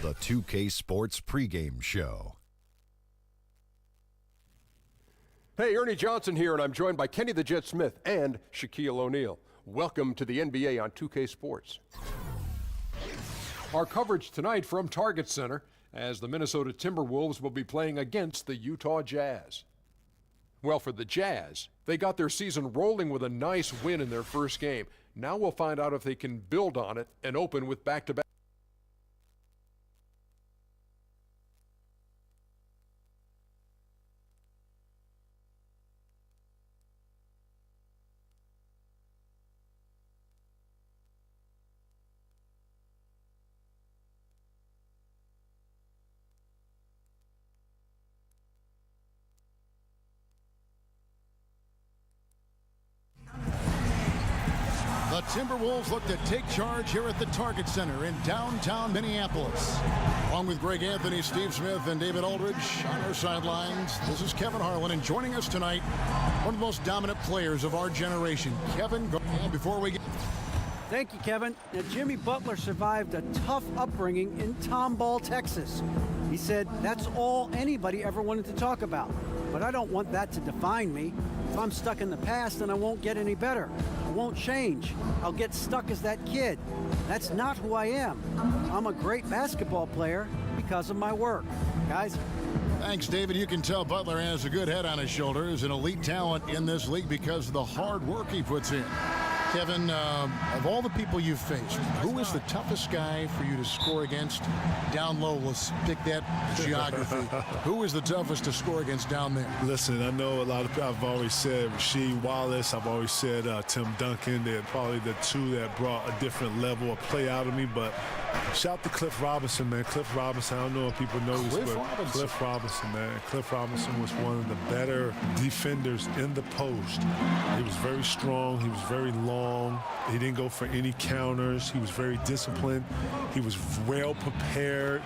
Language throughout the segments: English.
The 2K Sports pregame show. Hey, Ernie Johnson here, and I'm joined by Kenny the Jet Smith and Shaquille O'Neal. Welcome to the NBA on 2K Sports. Our coverage tonight from Target Center as the Minnesota Timberwolves will be playing against the Utah Jazz. Well, for the Jazz, they got their season rolling with a nice win in their first game. Now we'll find out if they can build on it and open with back-to-back. The Timberwolves look to take charge here at the Target Center in downtown Minneapolis. Along with Greg Anthony, Steve Smith, and David Aldridge on our sidelines, this is Kevin Harlan, and joining us tonight, one of the most dominant players of our generation. Kevin, go ahead before we get... Thank you, Kevin. Now, Jimmy Butler survived a tough upbringing in Tomball, Texas. He said, that's all anybody ever wanted to talk about. But I don't want that to define me. If I'm stuck in the past, then I won't get any better. I won't change. I'll get stuck as that kid. That's not who I am. I'm a great basketball player because of my work. Guys? Thanks, David. You can tell Butler has a good head on his shoulders, an elite talent in this league because of the hard work he puts in. Kevin, of all the people you've faced, who is the toughest guy for you to score against down low? Let's pick that geography. Who is the toughest to score against down there? Listen, I know a lot of people. I've always said Rasheed Wallace. I've always said Tim Duncan. They're probably the two that brought a different level of play out of me. But shout out to Cliff Robinson, man. Cliff Robinson, I don't know if people know this, but Cliff Robinson, man. Cliff Robinson was one of the better defenders in the post. He was very strong. He was very long. He didn't go for any counters. He was very disciplined. He was well prepared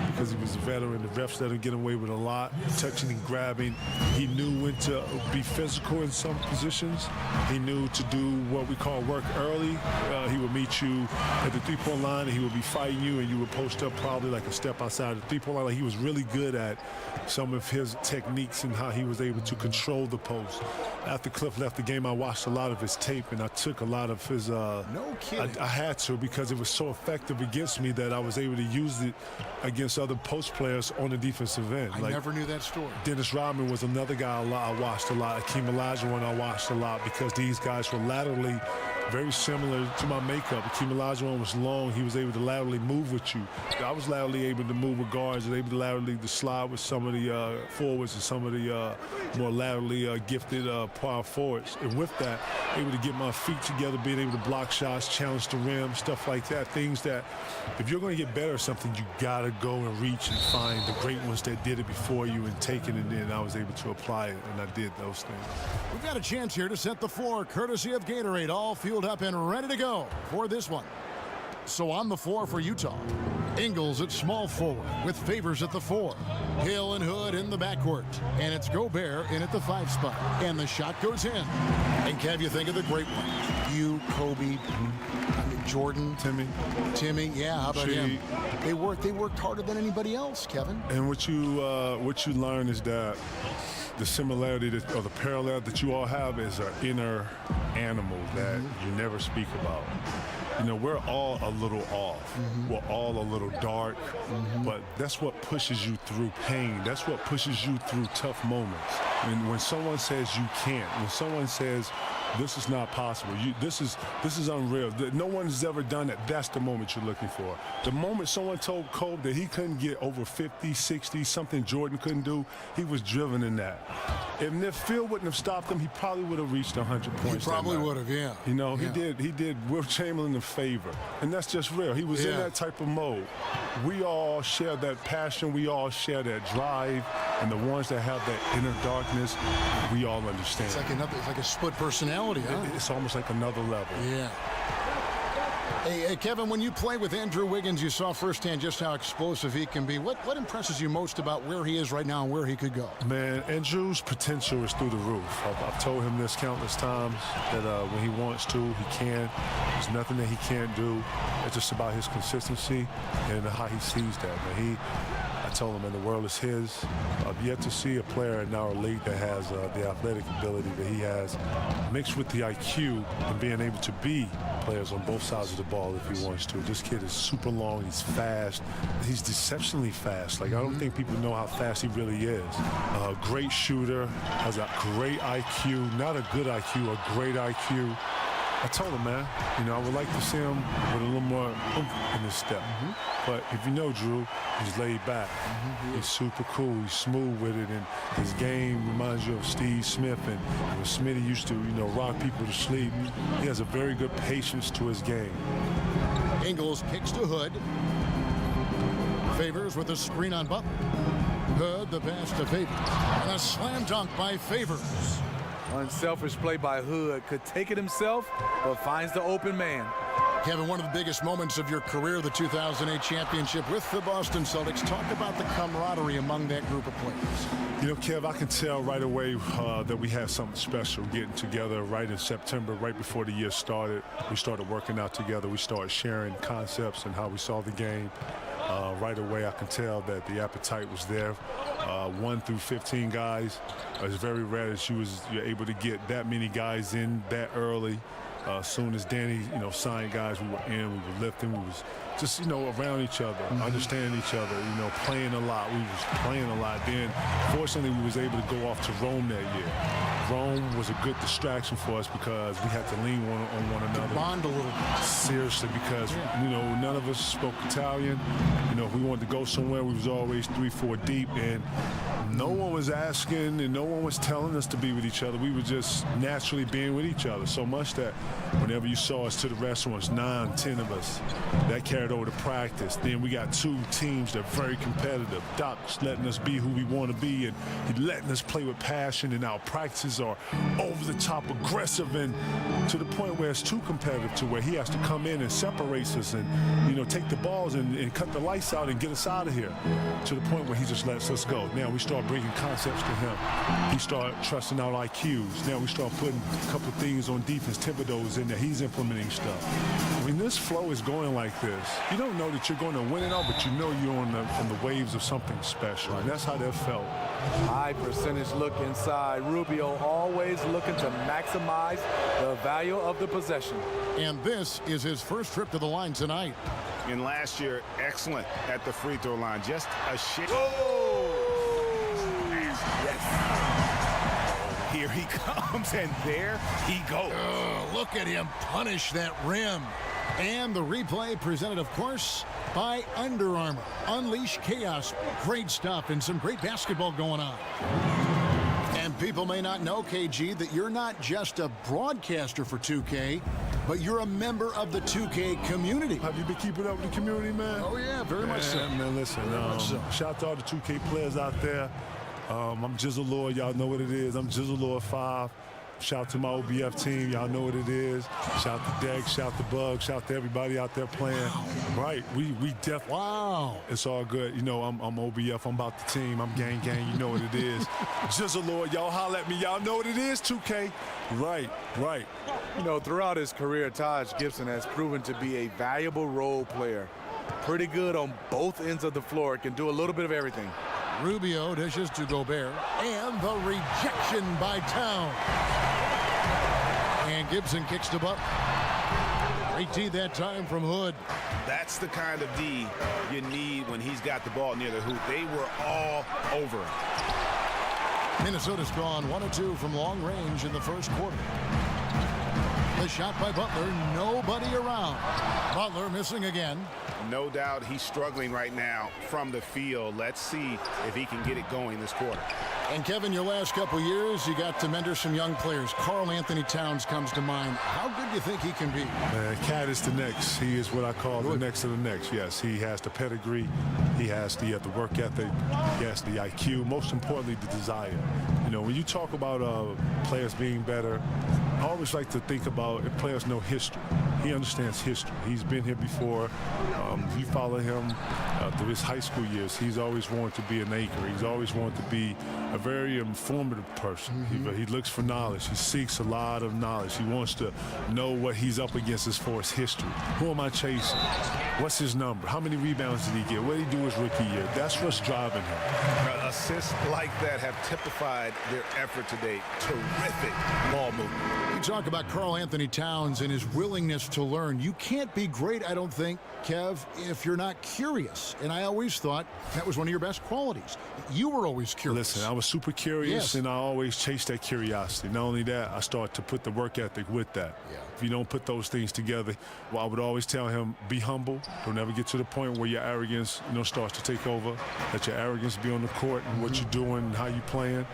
because he was a veteran. The refs let him get away with a lot, touching and grabbing. He knew when to be physical in some positions. He knew to do what we call work early. He would meet you at the three-point line, and he would be fighting you, and you would post up probably like a step outside the three-point line. Like, he was really good at some of his techniques and how he was able to control the post. After Cliff left the game, I watched a lot of his tape, and I took a lot of his no kidding. I had to, because it was so effective against me that I was able to use it against other post players on the defensive end. I never knew that story. Dennis Rodman was another guy I watched a lot. Akeem Olajuwon I watched a lot because these guys were laterally very similar to my makeup. Akeem Olajuwon was long. He was able to laterally move with you. I was laterally able to move with guards and able to laterally to slide with some of the forwards and some of the more laterally gifted power forwards. And with that, able to get my feet together, being able to block shots, challenge the rim, stuff like that. Things that, if you're going to get better at something, you got to go and reach and find the great ones that did it before you and take it, and then I was able to apply it, and I did those things. We've got a chance here to set the floor, courtesy of Gatorade, all fueled up and ready to go for this one. So on the floor for Utah, Ingles at small forward with Favors at the 4. Hill and Hood in the backcourt. And it's Gobert in at the 5 spot. And the shot goes in. And Kev, you think of the great ones. You, Kobe, Jordan, Timmy, yeah, how about him? They worked harder than anybody else, Kevin. And what you learn is that the similarity or the parallel that you all have is an inner animal that you never speak about. You know, we're all a little off. We're all a little dark, but that's what pushes you through pain. That's what pushes you through tough moments. And when someone says you can't, when someone says this is not possible, this is unreal, no one's ever done it, that's the moment you're looking for. The moment someone told Kobe that he couldn't get over 50, 60, something Jordan couldn't do, he was driven in that. If Phil wouldn't have stopped him, he probably would have reached 100 points. He probably would have, yeah. You know, he did Will Chamberlain a favor, and that's just real. He was in that type of mode. We all share that passion. We all share that drive, and the ones that have that inner darkness, we all understand. It's like a split personality, huh? It's almost like another level. Yeah. Hey, Kevin, when you play with Andrew Wiggins, you saw firsthand just how explosive he can be. What impresses you most about where he is right now and where he could go? Man, Andrew's potential is through the roof. I've told him this countless times that when he wants to, he can. There's nothing that he can't do. It's just about his consistency and how he sees that. Man, I told him, man, the world is his. I've yet to see a player in our league that has the athletic ability that he has, mixed with the IQ and being able to be players on both sides of the ball if he wants to. This kid is super long. He's fast. He's deceptionally fast. Like, I don't think people know how fast he really is. Great shooter, has a great IQ, not a good IQ, a great IQ. I told him, man, I would like to see him with a little more oomph in his step. But if you know Drew, he's laid back. He's super cool. He's smooth with it, and his game reminds you of Steve Smith. And when Smitty used to, rock people to sleep, he has a very good patience to his game. Ingles kicks to Hood. Favors with a screen on Butler. Hood, the pass to Favors. And a slam dunk by Favors. Unselfish play by Hood. Could take it himself, but finds the open man. Kevin, one of the biggest moments of your career, the 2008 championship with the Boston Celtics. Talk about the camaraderie among that group of players. Kev, I can tell right away that we had something special getting together right in September, right before the year started. We started working out together. We started sharing concepts and how we saw the game. Right away, I can tell that the appetite was there. 1 through 15 guys. It's very rare that you're able to get that many guys in that early. As soon as Danny, signed guys, we were in, we were lifting, we was just, around each other, understanding each other, playing a lot. We was playing a lot. Then, fortunately, we was able to go off to Rome that year. Rome was a good distraction for us because we had to lean on one another. Bond a little bit. Seriously, because, none of us spoke Italian. If we wanted to go somewhere, we was always 3-4 deep, and no one was asking and no one was telling us to be with each other. We were just naturally being with each other so much that whenever you saw us to the restaurants, 9, 10 of us, that carried over to practice. Then we got 2 teams that are very competitive. Doc's letting us be who we want to be, and he's letting us play with passion, and our practices are over the top aggressive, and to the point where it's too competitive to where he has to come in and separates us and, take the balls and cut the lights out and get us out of here, to the point where he just lets us go. Now we start bringing concepts to him. He started trusting our IQs. Now we start putting a couple of things on defense. Thibodeau's in there. He's implementing stuff. When this flow is going like this, you don't know that you're going to win it all, but you're on the waves of something special. And that's how that felt. High percentage look inside. Rubio always looking to maximize the value of the possession. And this is his first trip to the line tonight. And last year, excellent at the free throw line. Just a shit. Yes. Here he comes, and there he goes. Look at him punish that rim. And the replay presented, of course, by Under Armour. Unleash chaos. Great stuff and some great basketball going on. And people may not know, KG, that you're not just a broadcaster for 2K, but you're a member of the 2K community. Have you been keeping up with the community, man? Oh, yeah, very much so. Man, listen, shout out to all the 2K players out there. I'm Jizzle Lord. Y'all know what it is. I'm Jizzle Lord 5. Shout out to my OBF team. Y'all know what it is. Shout out to Dex. Shout out to Bug. Shout out to everybody out there playing. Wow. Right. We definitely. Wow. It's all good. I'm OBF. I'm about the team. I'm gang. You know what it is. Jizzle Lord. Y'all holler at me. Y'all know what it is, 2K. Right. Throughout his career, Taj Gibson has proven to be a valuable role player. Pretty good on both ends of the floor. Can do a little bit of everything. Rubio dishes to Gobert. And the rejection by Town. And Gibson kicks to Butler. Great D that time from Hood. That's the kind of D you need when he's got the ball near the hoop. They were all over him. Minnesota's gone 1 of 2 from long range in the first quarter. The shot by Butler, nobody around. Butler missing again. No doubt he's struggling right now from the field. Let's see if he can get it going this quarter. And Kevin, your last couple years, you got to mentor some young players. Karl Anthony Towns comes to mind. How good do you think he can be? Man, Cat is the next. He is what I call the next of the next. Yes, he has the pedigree. He has the work ethic. He has the IQ. Most importantly, the desire. when you talk about players being better, I always like to think about if players know history. He understands history. He's been here before. If you follow him through his high school years, he's always wanted to be an anchor. He's always wanted to be a very informative person. He looks for knowledge. He seeks a lot of knowledge. He wants to know what he's up against as far as history. Who am I chasing? What's his number? How many rebounds did he get? What did he do his rookie year? That's what's driving him. Assists like that have typified their effort today. Terrific ball movement. You talk about Karl Anthony Towns and his willingness to learn. You can't be great, I don't think, Kev, if you're not curious. And I always thought that was one of your best qualities. You were always curious. Listen, I was super curious, Yes. and I always chased that curiosity. Not only that, I started to put the work ethic with that. Yeah. If you don't put those things together, well, I would always tell him, be humble. Don't ever get to the point where your arrogance, starts to take over. Let your arrogance be on the court and what you're doing and how you're playing.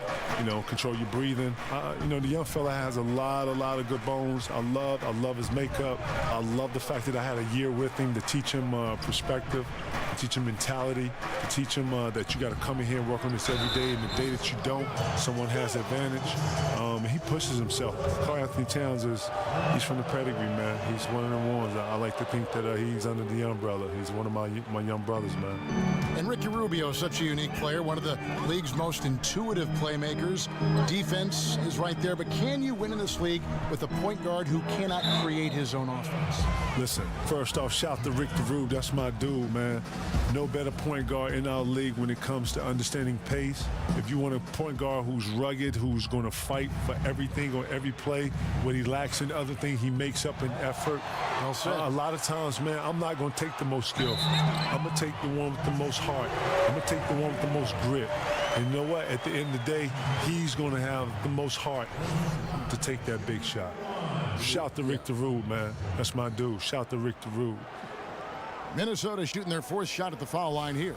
Control your breathing. The young fella has a lot of good bones. I love his makeup. I love the fact that I had a year with him to teach him perspective, to teach him mentality, to teach him that you got to come in here and work on this every day. And the day that you don't, someone has advantage. He pushes himself. Karl Anthony Towns he's from the pedigree, man. He's one of them ones. I like to think that he's under the umbrella. He's one of my young brothers, man. And Ricky Rubio is such a unique player, one of the league's most intuitive playmakers. Defense is right there, but can you win in this league with a point guard who cannot create his own offense? Listen, first off, shout to Rick the Rube. That's my dude, man. No better point guard in our league when it comes to understanding pace. If you want a point guard who's rugged, who's going to fight for everything on every play, what he lacks in other things, he makes up in effort. Well said. A lot of times, man, I'm not going to take the most skillful. I'm going to take the one with the most heart. I'm going to take the one with the most grit. And you know what? At the end of the day, he's going to have the most heart to take that big shot. Shout to Rick the Rube, man. That's my dude. Shout to Rick the Rube. Minnesota shooting their fourth shot at the foul line here.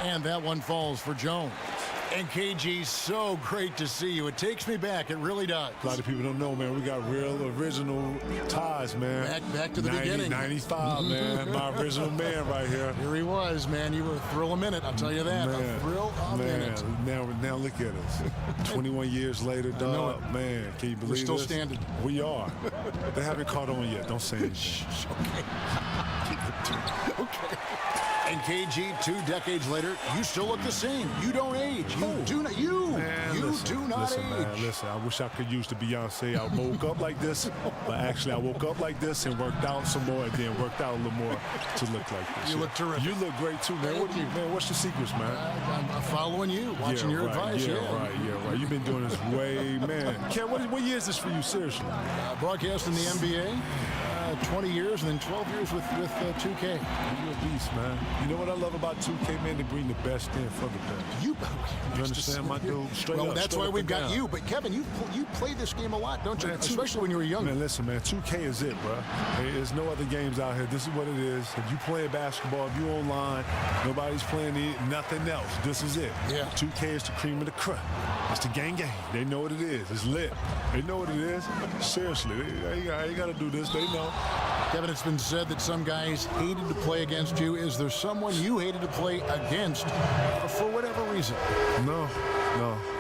And that one falls for Jones. And KG, so great to see you. It takes me back. It really does. A lot of people don't know, man. We got real original ties, man. Back to the beginning. 95, man. My original man right here. Here he was, man. You were a thrill a minute, I'll tell you that. Man, a thrill a minute. Now look at us. 21 years later, dog. Man, can you believe We're still this? standing. We are. They haven't caught on yet. Don't say anything. Okay. And KG, 2 decades later, you still look the same. You don't age. You do not. Listen, man, listen. I wish I could use the Beyonce. I woke up like this, but actually I woke up like this and worked out some more, and then worked out a little more to look like this. You look terrific. You look great too, man. What's the secrets, man? I'm following you, watching your advice. Yeah, right. You've been doing this way, man. Ken, what year is this for you, seriously? Broadcasting the NBA. 20 years and then 12 years with 2K. You're a beast, man. You know what I love about 2K, man? They bring the best in for the best. You understand, my dude? Straight well, up. That's straight why up we've and got down. you. But Kevin, you play this game a lot, don't you? Man, Especially when you were young. Man, listen, man. 2K is it, bro. There's no other games out here. This is what it is. If you play basketball, if you online, nobody's playing nothing else. This is it. Yeah. 2K is the cream of the crop. It's the gang. They know what it is. It's lit. They know what it is. Seriously, they got to do this. They know. Kevin, it's been said that some guys hated to play against you. Is there someone you hated to play against for whatever reason? No.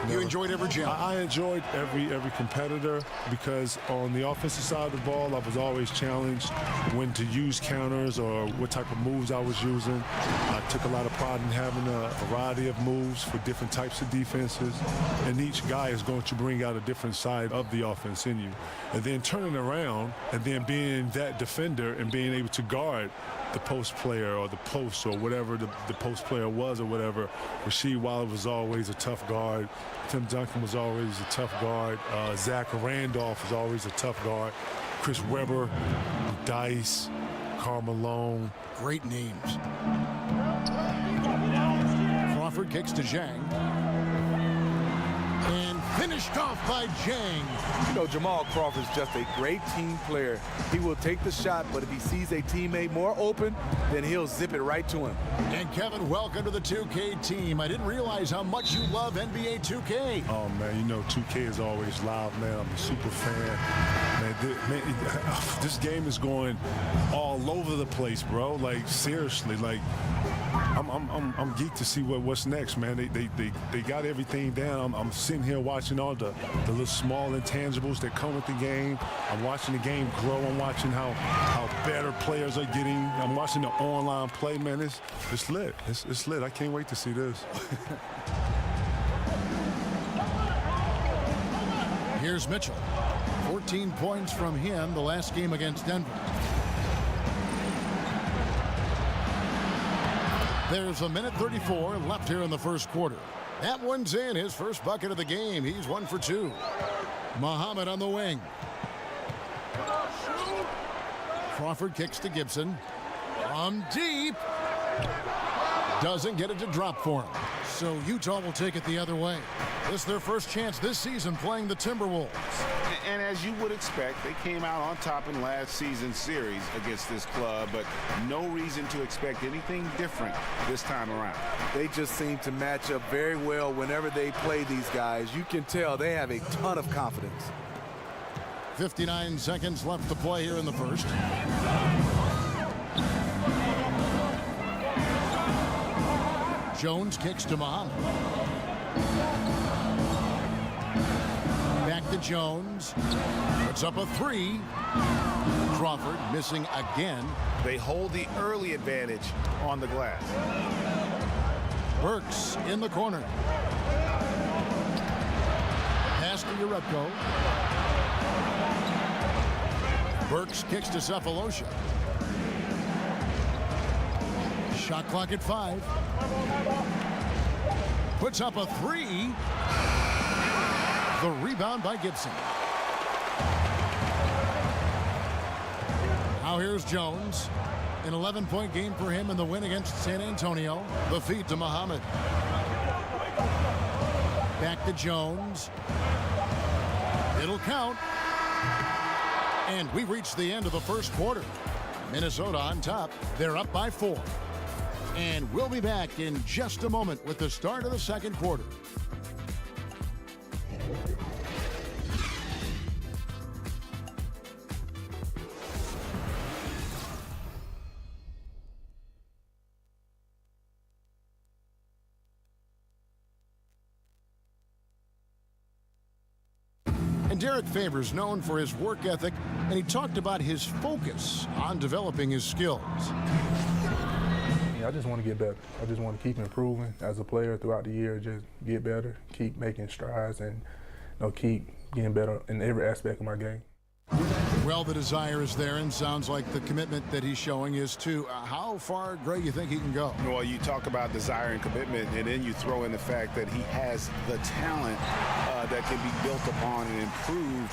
You enjoyed every jump. I enjoyed every competitor because on the offensive side of the ball, I was always challenged when to use counters or what type of moves I was using. I took a lot of pride in having a variety of moves for different types of defenses, and each guy is going to bring out a different side of the offense in you. And then turning around and then being that defender and being able to guard the post player or the post or whatever the post player was or whatever. Rasheed Wallace was always a tough guard. Tim Duncan was always a tough guard. Zach Randolph was always a tough guard. Chris Webber, Dice, Karl Malone. Great names. Crawford kicks to Zhang. And Finished off by Jang. You know, Jamal Crawford's just a great team player. He will take the shot, but if he sees a teammate more open, then he'll zip it right to him. And Kevin, welcome to the 2K team. I didn't realize how much you love NBA 2K. Oh, man, you know 2K is always live, man. I'm a super fan. Man, this game is going all over the place, bro. Like, seriously, like, I'm geeked to see what's next, man. They got everything down. I'm sitting here watching all the little small intangibles that come with the game. I'm watching the game grow. I'm watching how better players are getting. I'm watching the online play, man. It's lit. It's lit. I can't wait to see this. Here's Mitchell. 14 points from him the last game against Denver. There's a minute 34 left here in the first quarter. That one's in, his first bucket of the game. He's 1 for 2. Muhammad on the wing. Crawford kicks to Gibson. From deep. Doesn't get it to drop for him. So Utah will take it the other way. This is their first chance this season playing the Timberwolves. And as you would expect, they came out on top in last season's series against this club, but no reason to expect anything different this time around. They just seem to match up very well whenever they play these guys. You can tell they have a ton of confidence. 59 seconds left to play here in the first. Jones kicks to Muhammad. Back to Jones. Puts up a 3. Crawford missing again. They hold the early advantage on the glass. Burks in the corner. Pass to Urepko. Burks kicks to Cephalosha. Shot clock at 5. Puts up a 3. The rebound by Gibson. Now here's Jones. An 11-point game for him in the win against San Antonio. The feed to Muhammad. Back to Jones. It'll count. And we've reached the end of the first quarter. Minnesota on top. They're up by 4. And we'll be back in just a moment with the start of the second quarter. And Derek Favors known for his work ethic, and he talked about his focus on developing his skills. I just want to get better. I just want to keep improving as a player throughout the year, just get better, keep making strides, and keep getting better in every aspect of my game. Well, the desire is there, and sounds like the commitment that he's showing is too. How far, Greg, you think he can go? Well, you talk about desire and commitment, and then you throw in the fact that he has the talent that can be built upon and improved.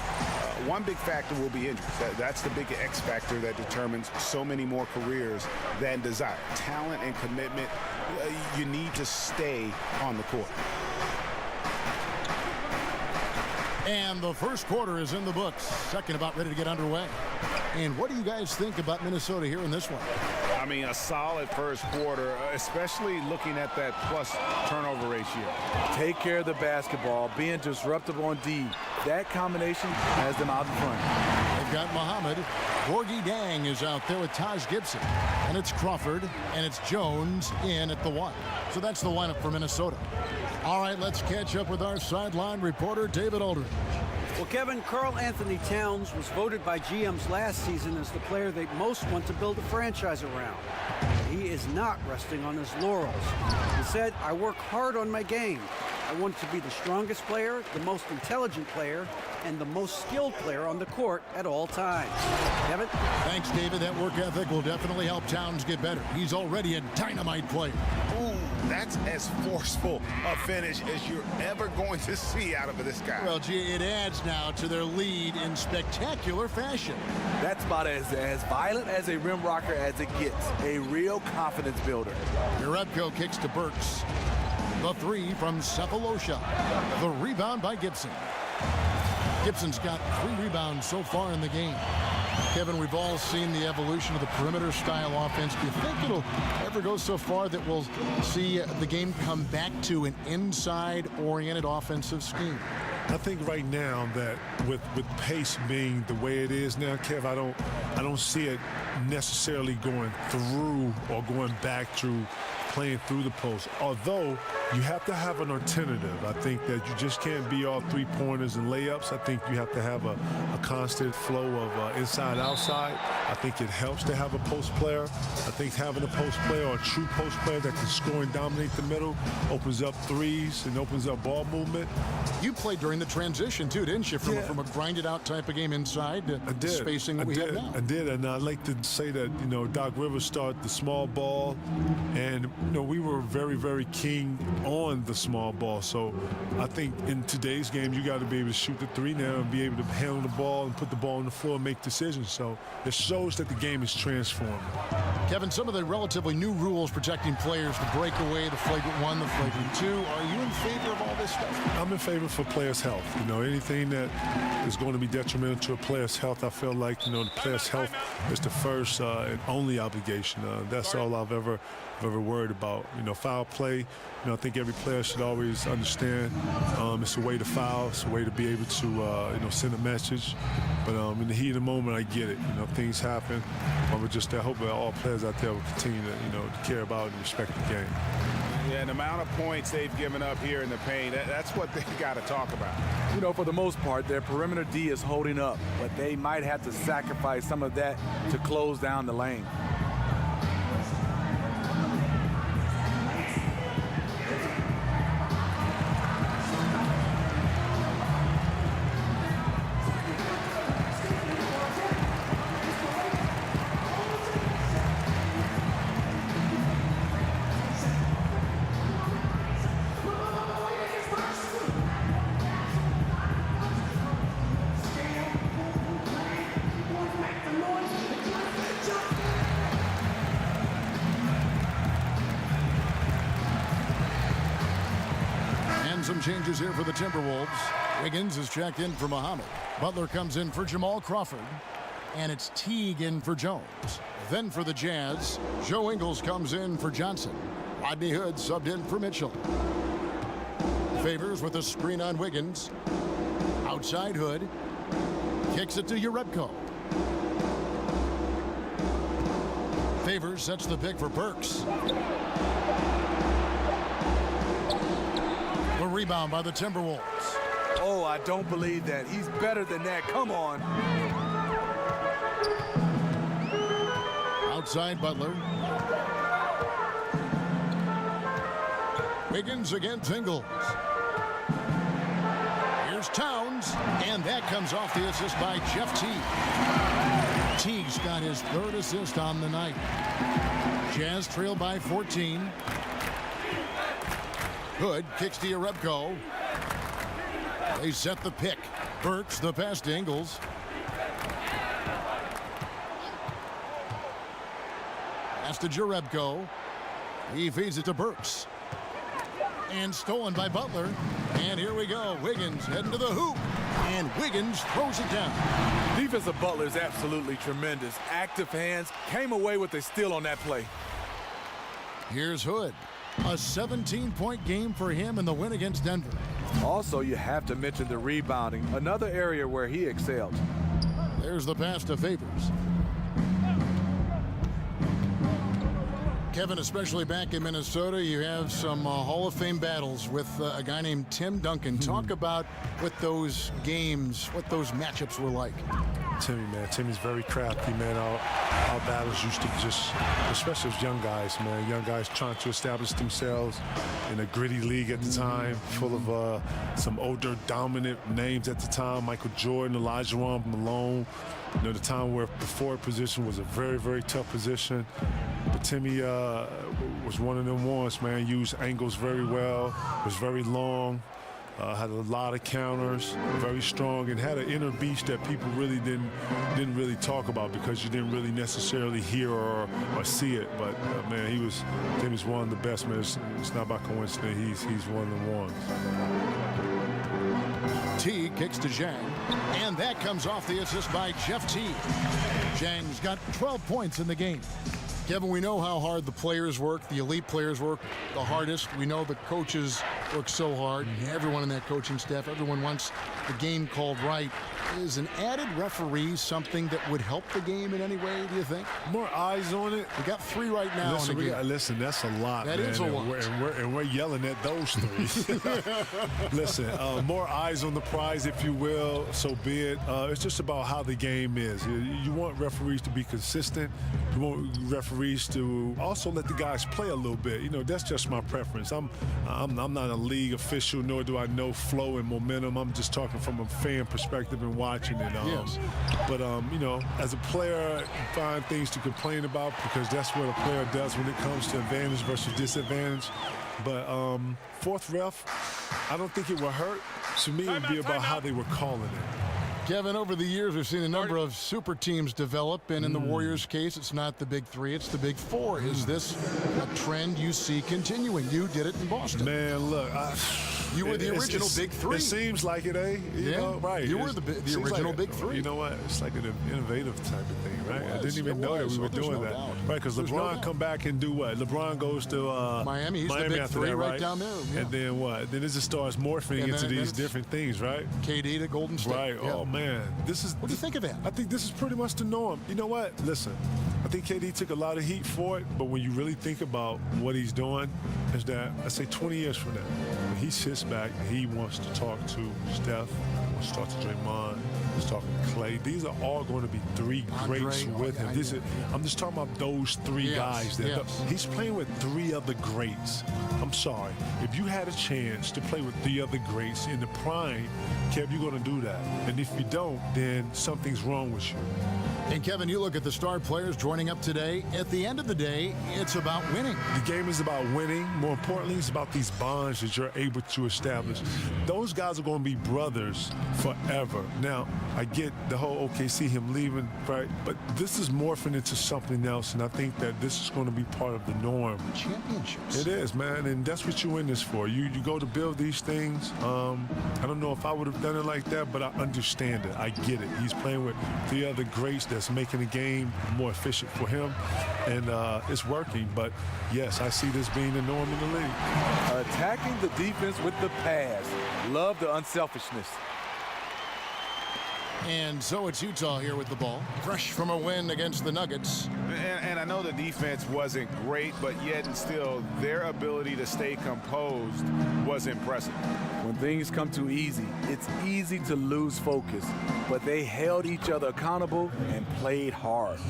One big factor will be injuries. That's the big X factor that determines so many more careers than desire. Talent and commitment, you need to stay on the court. And the first quarter is in the books. Second about ready to get underway. And what do you guys think about Minnesota here in this one? I mean, a solid first quarter, especially looking at that plus turnover ratio. Take care of the basketball, being disruptive on D. That combination has them out in front. They've got Muhammad. Gorgie Dang is out there with Taj Gibson. And it's Crawford, and it's Jones in at the 1. So that's the lineup for Minnesota. All right, let's catch up with our sideline reporter, David Aldridge. Well, Kevin, Karl Anthony Towns was voted by GMs last season as the player they most want to build a franchise around. He is not resting on his laurels. He said, "I work hard on my game. I want to be the strongest player, the most intelligent player, and the most skilled player on the court at all times." Kevin? Thanks, David. That work ethic will definitely help Towns get better. He's already a dynamite player. Ooh, that's as forceful a finish as you're ever going to see out of this guy. Well, gee, it adds now to their lead in spectacular fashion. That's about as violent as a rim rocker as it gets. A real confidence builder. Urepko kicks to Burks. The three from Cephalosha. The rebound by Gibson. Gibson's got 3 rebounds so far in the game. Kevin, we've all seen the evolution of the perimeter style offense. Do you think it'll ever go so far that we'll see the game come back to an inside-oriented offensive scheme? I think right now that with pace being the way it is now, Kev, I don't see it necessarily going through or going back through playing through the post. Although you have to have an alternative. I think that you just can't be all three-pointers and layups. I think you have to have a constant flow of inside-outside. I think it helps to have a post player. I think having a post player or a true post player that can score and dominate the middle opens up threes and opens up ball movement. You played during the transition too, didn't you? From a grinded-out type of game inside to the spacing that we have now. I did, and I'd like to say that, you know, Doc Rivers started the small ball, and, you know, we were very, very keen on the small ball. So I think in today's game, you got to be able to shoot the three now and be able to handle the ball and put the ball on the floor and make decisions. So it shows that the game is transforming. Kevin, some of the relatively new rules protecting players, the breakaway, the flagrant 1, the flagrant 2. Are you in favor of all this stuff? I'm in favor for players' health. You know, anything that is going to be detrimental to a player's health, I feel like, you know, the player's health is the first and only obligation. That's all I've ever worried about. You know, foul play, you know, I think every player should always understand it's a way to foul, it's a way to be able to, you know, send a message. But in the heat of the moment, I get it. You know, things happen. I hope that all players out there will continue to, you know, to care about and respect the game. Yeah, and the amount of points they've given up here in the paint, that's what they've got to talk about. You know, for the most part, their perimeter D is holding up, but they might have to sacrifice some of that to close down the lane. Some changes here for the Timberwolves. Wiggins is checked in for Muhammad. Butler comes in for Jamal Crawford. And it's Teague in for Jones. Then for the Jazz, Joe Ingles comes in for Johnson. Rodney Hood subbed in for Mitchell. Favors with a screen on Wiggins. Outside Hood. Kicks it to Urebko. Favors sets the pick for Burks. The rebound by the Timberwolves. Oh, I don't believe that. He's better than that. Come on. Outside Butler. Wiggins against Ingles. Here's Towns. And that comes off the assist by Jeff Teague. Teague's got his 3rd assist on the night. Jazz trail by 14. Hood kicks to Urebko. They set the pick. Burks the pass to Ingles. Pass to Urebko. He feeds it to Burks. And stolen by Butler. And here we go. Wiggins heading to the hoop. And Wiggins throws it down. Defense of Butler is absolutely tremendous. Active hands. Came away with a steal on that play. Here's Hood. A 17-point game for him in the win against Denver. Also, you have to mention the rebounding, another area where he excelled. There's the pass to Favors. Kevin, especially back in Minnesota, you have some Hall of Fame battles with a guy named Tim Duncan. Talk about what those games, what those matchups were like. Timmy's very crafty, man. Our battles used to just, especially as young guys, man. Young guys trying to establish themselves in a gritty league at the time, full of some older, dominant names at the time. Michael Jordan, Elijah Malone. You know, the time where the forward position was a very, very tough position. But Timmy was one of them ones, man. Used angles very well, was very long. had a lot of counters, very strong, and had an inner beast that people really didn't really talk about because you didn't really necessarily hear or see it. But man, he was one of the best. Man, it's not by coincidence. He's one of the ones. T kicks to Zhang, and that comes off the assist by Jeff T. Zhang's got 12 points in the game. Kevin, we know how hard the players work, the elite players work the hardest. We know the coaches work so hard. Everyone in that coaching staff, everyone wants the game called right. Is an added referee something that would help the game in any way, do you think? More eyes on it. We got 3 right now. Listen, that's a lot, That man. is a lot. And we're yelling at those 3. Listen, more eyes on the prize, if you will, so be it. It's just about how the game is. You want referees to be consistent. You want referees to also let the guys play a little bit. You know, that's just my preference. I'm not a league official, nor do I know flow and momentum. I'm just talking from a fan perspective and watching it. Yes. But, you know, as a player, you find things to complain about because that's what a player does when it comes to advantage versus disadvantage. But fourth ref, I don't think it will hurt. To me, it would be about how they were calling it. Kevin, over the years, we've seen a number of super teams develop, and in the Warriors' case, it's not the big 3, it's the big 4. Is this a trend you see continuing? You did it in Boston. Man, look, you were the original big 3. It seems like it, eh? You know, right. You were the original big 3. You know what? It's like an innovative type of thing, right? I didn't even know that we were doing that. Doubt. Right, because LeBron come back and do what? LeBron goes to Miami. He's Miami the big 3 right down there. Yeah. And then what? Then it just starts morphing into these different things, right? KD to Golden State. Right. Yeah. Oh, man. What do you think of that? I think this is pretty much the norm. You know what? Listen, I think KD took a lot of heat for it, but when you really think about what he's doing, is that, let's say 20 years from now, when he sits back and he wants to talk to Steph, wants to talk to Draymond, wants to talk to Clay, these are all going to be 3 greats with him. I'm just talking about those 3 guys. He's playing with 3 other greats. I'm sorry. If you had a chance to play with 3 other greats in the prime, Kev, you're going to do that. And if you don't, then something's wrong with you. And Kevin, you look at the star players joining up today. At the end of the day, it's about winning. The game is about winning. More importantly, it's about these bonds that you're able to establish. Those guys are going to be brothers forever. Now, I get the whole OKC, him leaving, right? But this is morphing into something else, and I think that this is going to be part of the norm. Championships. It is, man, and that's what you're in this for. You go to build these things. I don't know if I would have done it like that, but I understand it. I get it. He's playing with 3 other greats that's making the game more efficient for him, and it's working. But yes, I see this being the norm in the league. Attacking the defense with the pass. Love the unselfishness. And so it's Utah here with the ball. Fresh from a win against the Nuggets. And I know the defense wasn't great, but yet and still their ability to stay composed was impressive. When things come too easy, it's easy to lose focus. But they held each other accountable and played hard.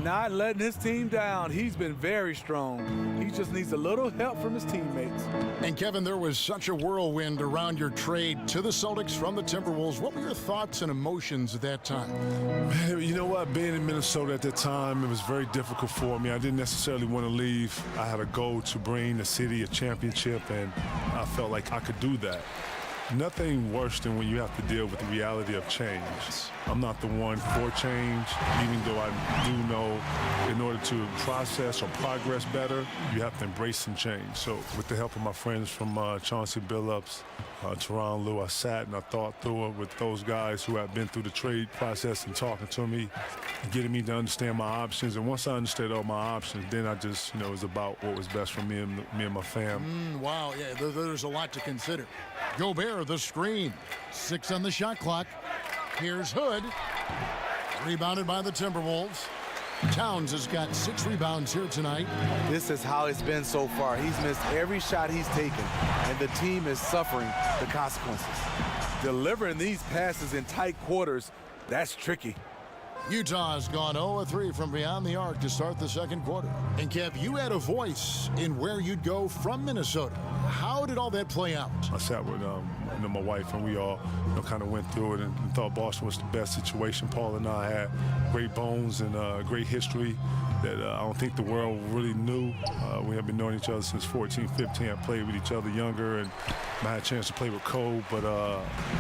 Not letting his team down. He's been very strong. He just needs a little help from his teammates. And Kevin, there was such a whirlwind around your trade to the Celtics from the Timberwolves. What were your thoughts and emotions at that time? Man, you know what? Being in Minnesota at that time, it was very difficult for me. I didn't necessarily want to leave. I had a goal to bring the city a championship, and I felt like I could do that. Nothing worse than when you have to deal with the reality of change. I'm not the one for change, even though I do know in order to process or progress better, you have to embrace some change. So with the help of my friends from Chauncey Billups, Teron Lou, I sat and I thought through it with those guys who have been through the trade process and talking to me, getting me to understand my options. And once I understood all my options, then I just, it was about what was best for me and my family. Wow, yeah, there's a lot to consider. Gobert, the screen. 6 on the shot clock. Here's Hood. Rebounded by the Timberwolves. Towns has got 6 rebounds here tonight. This is how it's been so far. He's missed every shot he's taken, and the team is suffering the consequences. Delivering these passes in tight quarters, that's tricky. Utah's gone 0-3 from beyond the arc to start the second quarter. And Kev, you had a voice in where you'd go from Minnesota. How did all that play out? I sat with my wife, and we all kind of went through it and thought Boston was the best situation. Paul and I had great bones and great history that I don't think the world really knew. We have been knowing each other since 14, 15. I played with each other younger, and I had a chance to play with Cole, but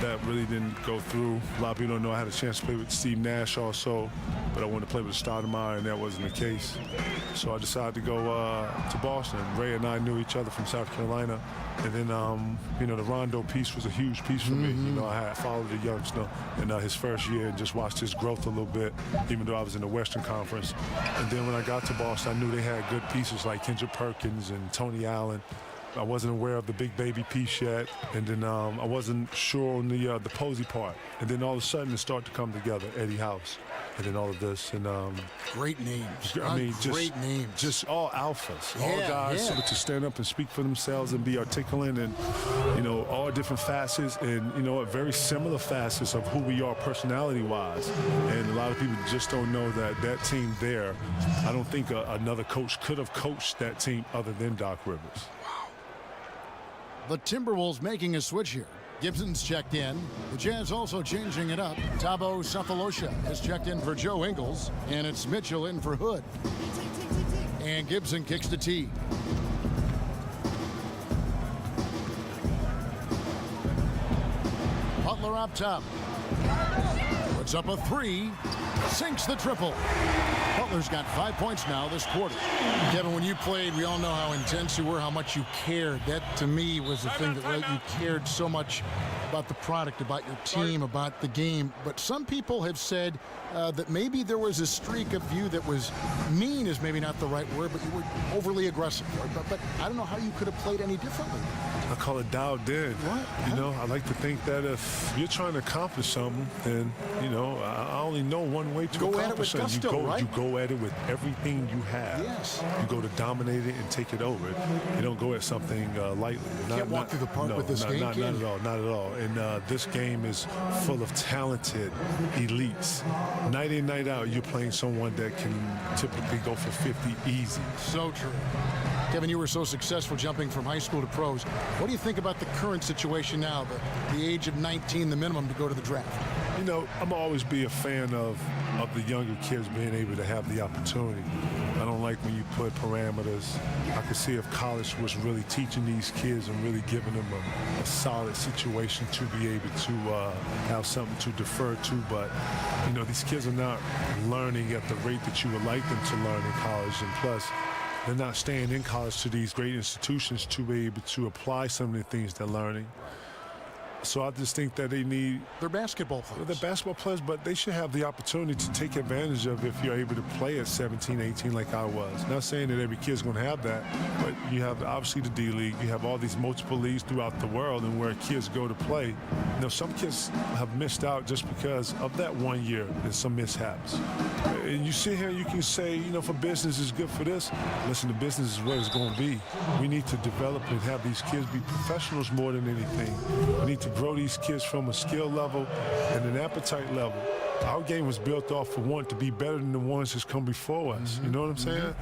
that really didn't go through. A lot of people don't know I had a chance to play with Steve Nash also, but I wanted to play with Stoudemire, and that wasn't the case. So I decided to go to Boston. Ray and I knew each other from South Carolina, and then the Rondo piece was a huge piece for me. I had followed the youngster in his first year and just watched his growth a little bit, even though I was in the Western Conference. And then when I got to Boston, I knew they had good pieces like Kendrick Perkins and Tony Allen. I wasn't aware of the big baby piece yet, and then I wasn't sure on the Posey part. And then all of a sudden it started to come together, Eddie House, and then all of this. And great names. I mean, great names. Just all alphas, all Yeah, guys yeah. to stand up and speak for themselves and be articulate, and all different facets, and very similar facets of who we are personality-wise. And a lot of people just don't know that team there. I don't think another coach could have coached that team other than Doc Rivers. The Timberwolves making a switch here. Gibson's checked in. The Jazz also changing it up. Thabo Sefolosha has checked in for Joe Ingles, and it's Mitchell in for Hood. And Gibson kicks the tee. Butler up top. Puts up a three. Sinks the triple. Butler's got 5 points now this quarter. Kevin, when you played, we all know how intense you were, how much you cared. That, to me, was the thing that you cared so much about the product, about your team, about the game. But some people have said that maybe there was a streak of you that was mean is maybe not the right word, but you were overly aggressive. But I don't know how you could have played any differently. I call it dialed in. What? I like to think that if you're trying to accomplish something, then, I only know one way to Go at it accomplish with something. gusto, right? You go at it with everything you have. Yes. You go to dominate it and take it over. You don't go at something lightly. Can't walk through the park with this game, not can at you? all. Not at all. And this game is full of talented elites. Night in, night out, you're playing someone that can typically go for 50 easy. So true. Kevin, you were so successful jumping from high school to pros. What do you think about the current situation now, the age of 19, the minimum to go to the draft? I'm always be a fan of the younger kids being able to have the opportunity. I don't like when you put parameters. I could see if college was really teaching these kids and really giving them a solid situation to be able to have something to defer to. But, these kids are not learning at the rate that you would like them to learn in college. And plus, they're not staying in college to these great institutions to be able to apply some of the things they're learning. So I just think that they need... They're basketball players. They're basketball players, but they should have the opportunity to take advantage of if you're able to play at 17, 18 like I was. Not saying that every kid's going to have that, but you have obviously the D-League. You have all these multiple leagues throughout the world and where kids go to play. Some kids have missed out just because of that 1 year and some mishaps. And you sit here and you can say, for business is good for this. Listen, the business is where it's going to be. We need to develop and have these kids be professionals more than anything. We need to grow these kids from a skill level and an appetite level. Our game was built off for one to be better than the ones that's come before us. You know what I'm saying?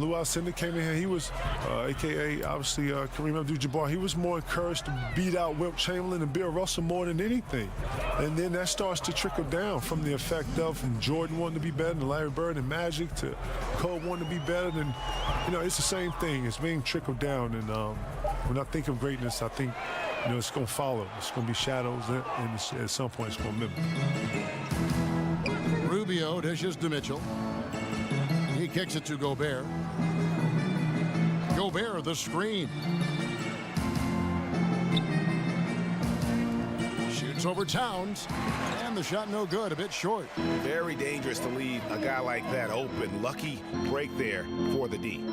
Lou Alcindor came in here. He was, a.k.a. obviously Kareem Abdul-Jabbar. He was more encouraged to beat out Wilt Chamberlain and Bill Russell more than anything. And then that starts to trickle down from the effect of from Jordan wanting to be better than Larry Bird and Magic to Cole wanting to be better than, it's the same thing. It's being trickled down. And when I think of greatness, I think, it's going to follow. It's going to be shadows, and at some point it's going to mimic. Rubio dishes to Mitchell. He kicks it to Gobert. Gobert, the screen. Shoots over Towns. And the shot no good, a bit short. Very dangerous to leave a guy like that open. Lucky break there for the D.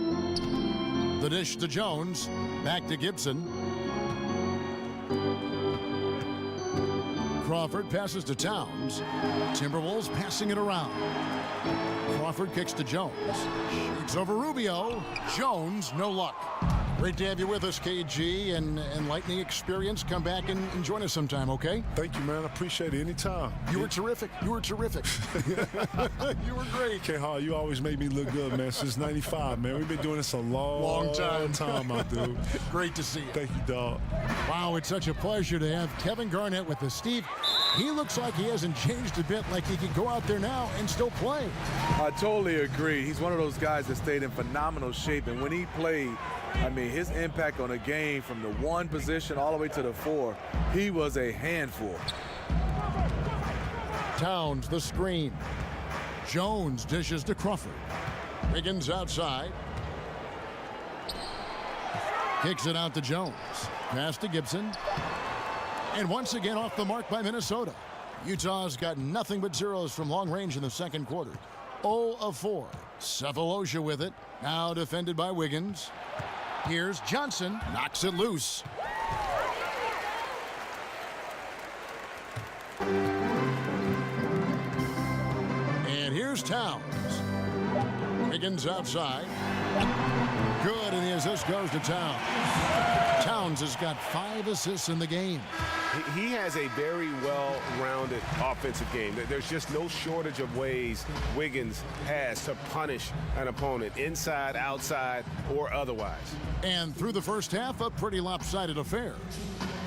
The dish to Jones. Back to Gibson. Crawford passes to Towns. Timberwolves passing it around. Crawford kicks to Jones. Shoots over Rubio. Jones, no luck. Great to have you with us, KG, and enlightening experience. Come back and join us sometime, okay? Thank you, man. I appreciate it anytime. You were terrific. You were terrific. You were great. K-Hall, you always make me look good, man, since 95, man. We've been doing this a long time, my dude. Great to see you. Thank you, dog. Wow, it's such a pleasure to have Kevin Garnett with us. Steve, he looks like he hasn't changed a bit, like he could go out there now and still play. I totally agree. He's one of those guys that stayed in phenomenal shape, and when he played, I mean, his impact on the game from the 1 position all the way to the 4, he was a handful. Towns, the screen. Jones dishes to Crawford. Wiggins outside. Kicks it out to Jones. Pass to Gibson. And once again off the mark by Minnesota. Utah's got nothing but zeros from long range in the second quarter. 0 of 4. Cephalosha with it. Now defended by Wiggins. Here's Johnson. Knocks it loose. And here's Towns. Wiggins outside. Good, and the assist goes to Towns. Towns has got 5 assists in the game. He has a very well-rounded offensive game. There's just no shortage of ways Wiggins has to punish an opponent, inside, outside, or otherwise. And through the first half, a pretty lopsided affair.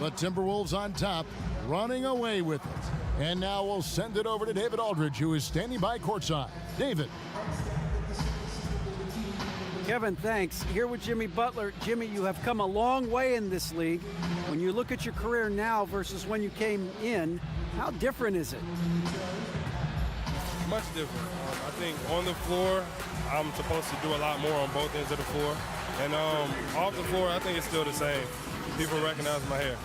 The Timberwolves on top, running away with it. And now we'll send it over to David Aldridge, who is standing by courtside. David. Kevin, thanks. Here with Jimmy Butler. Jimmy, you have come a long way in this league. When you look at your career now versus when you came in, how different is it? Much different. I think on the floor, I'm supposed to do a lot more on both ends of the floor. And off the floor, I think it's still the same. People recognize my hair.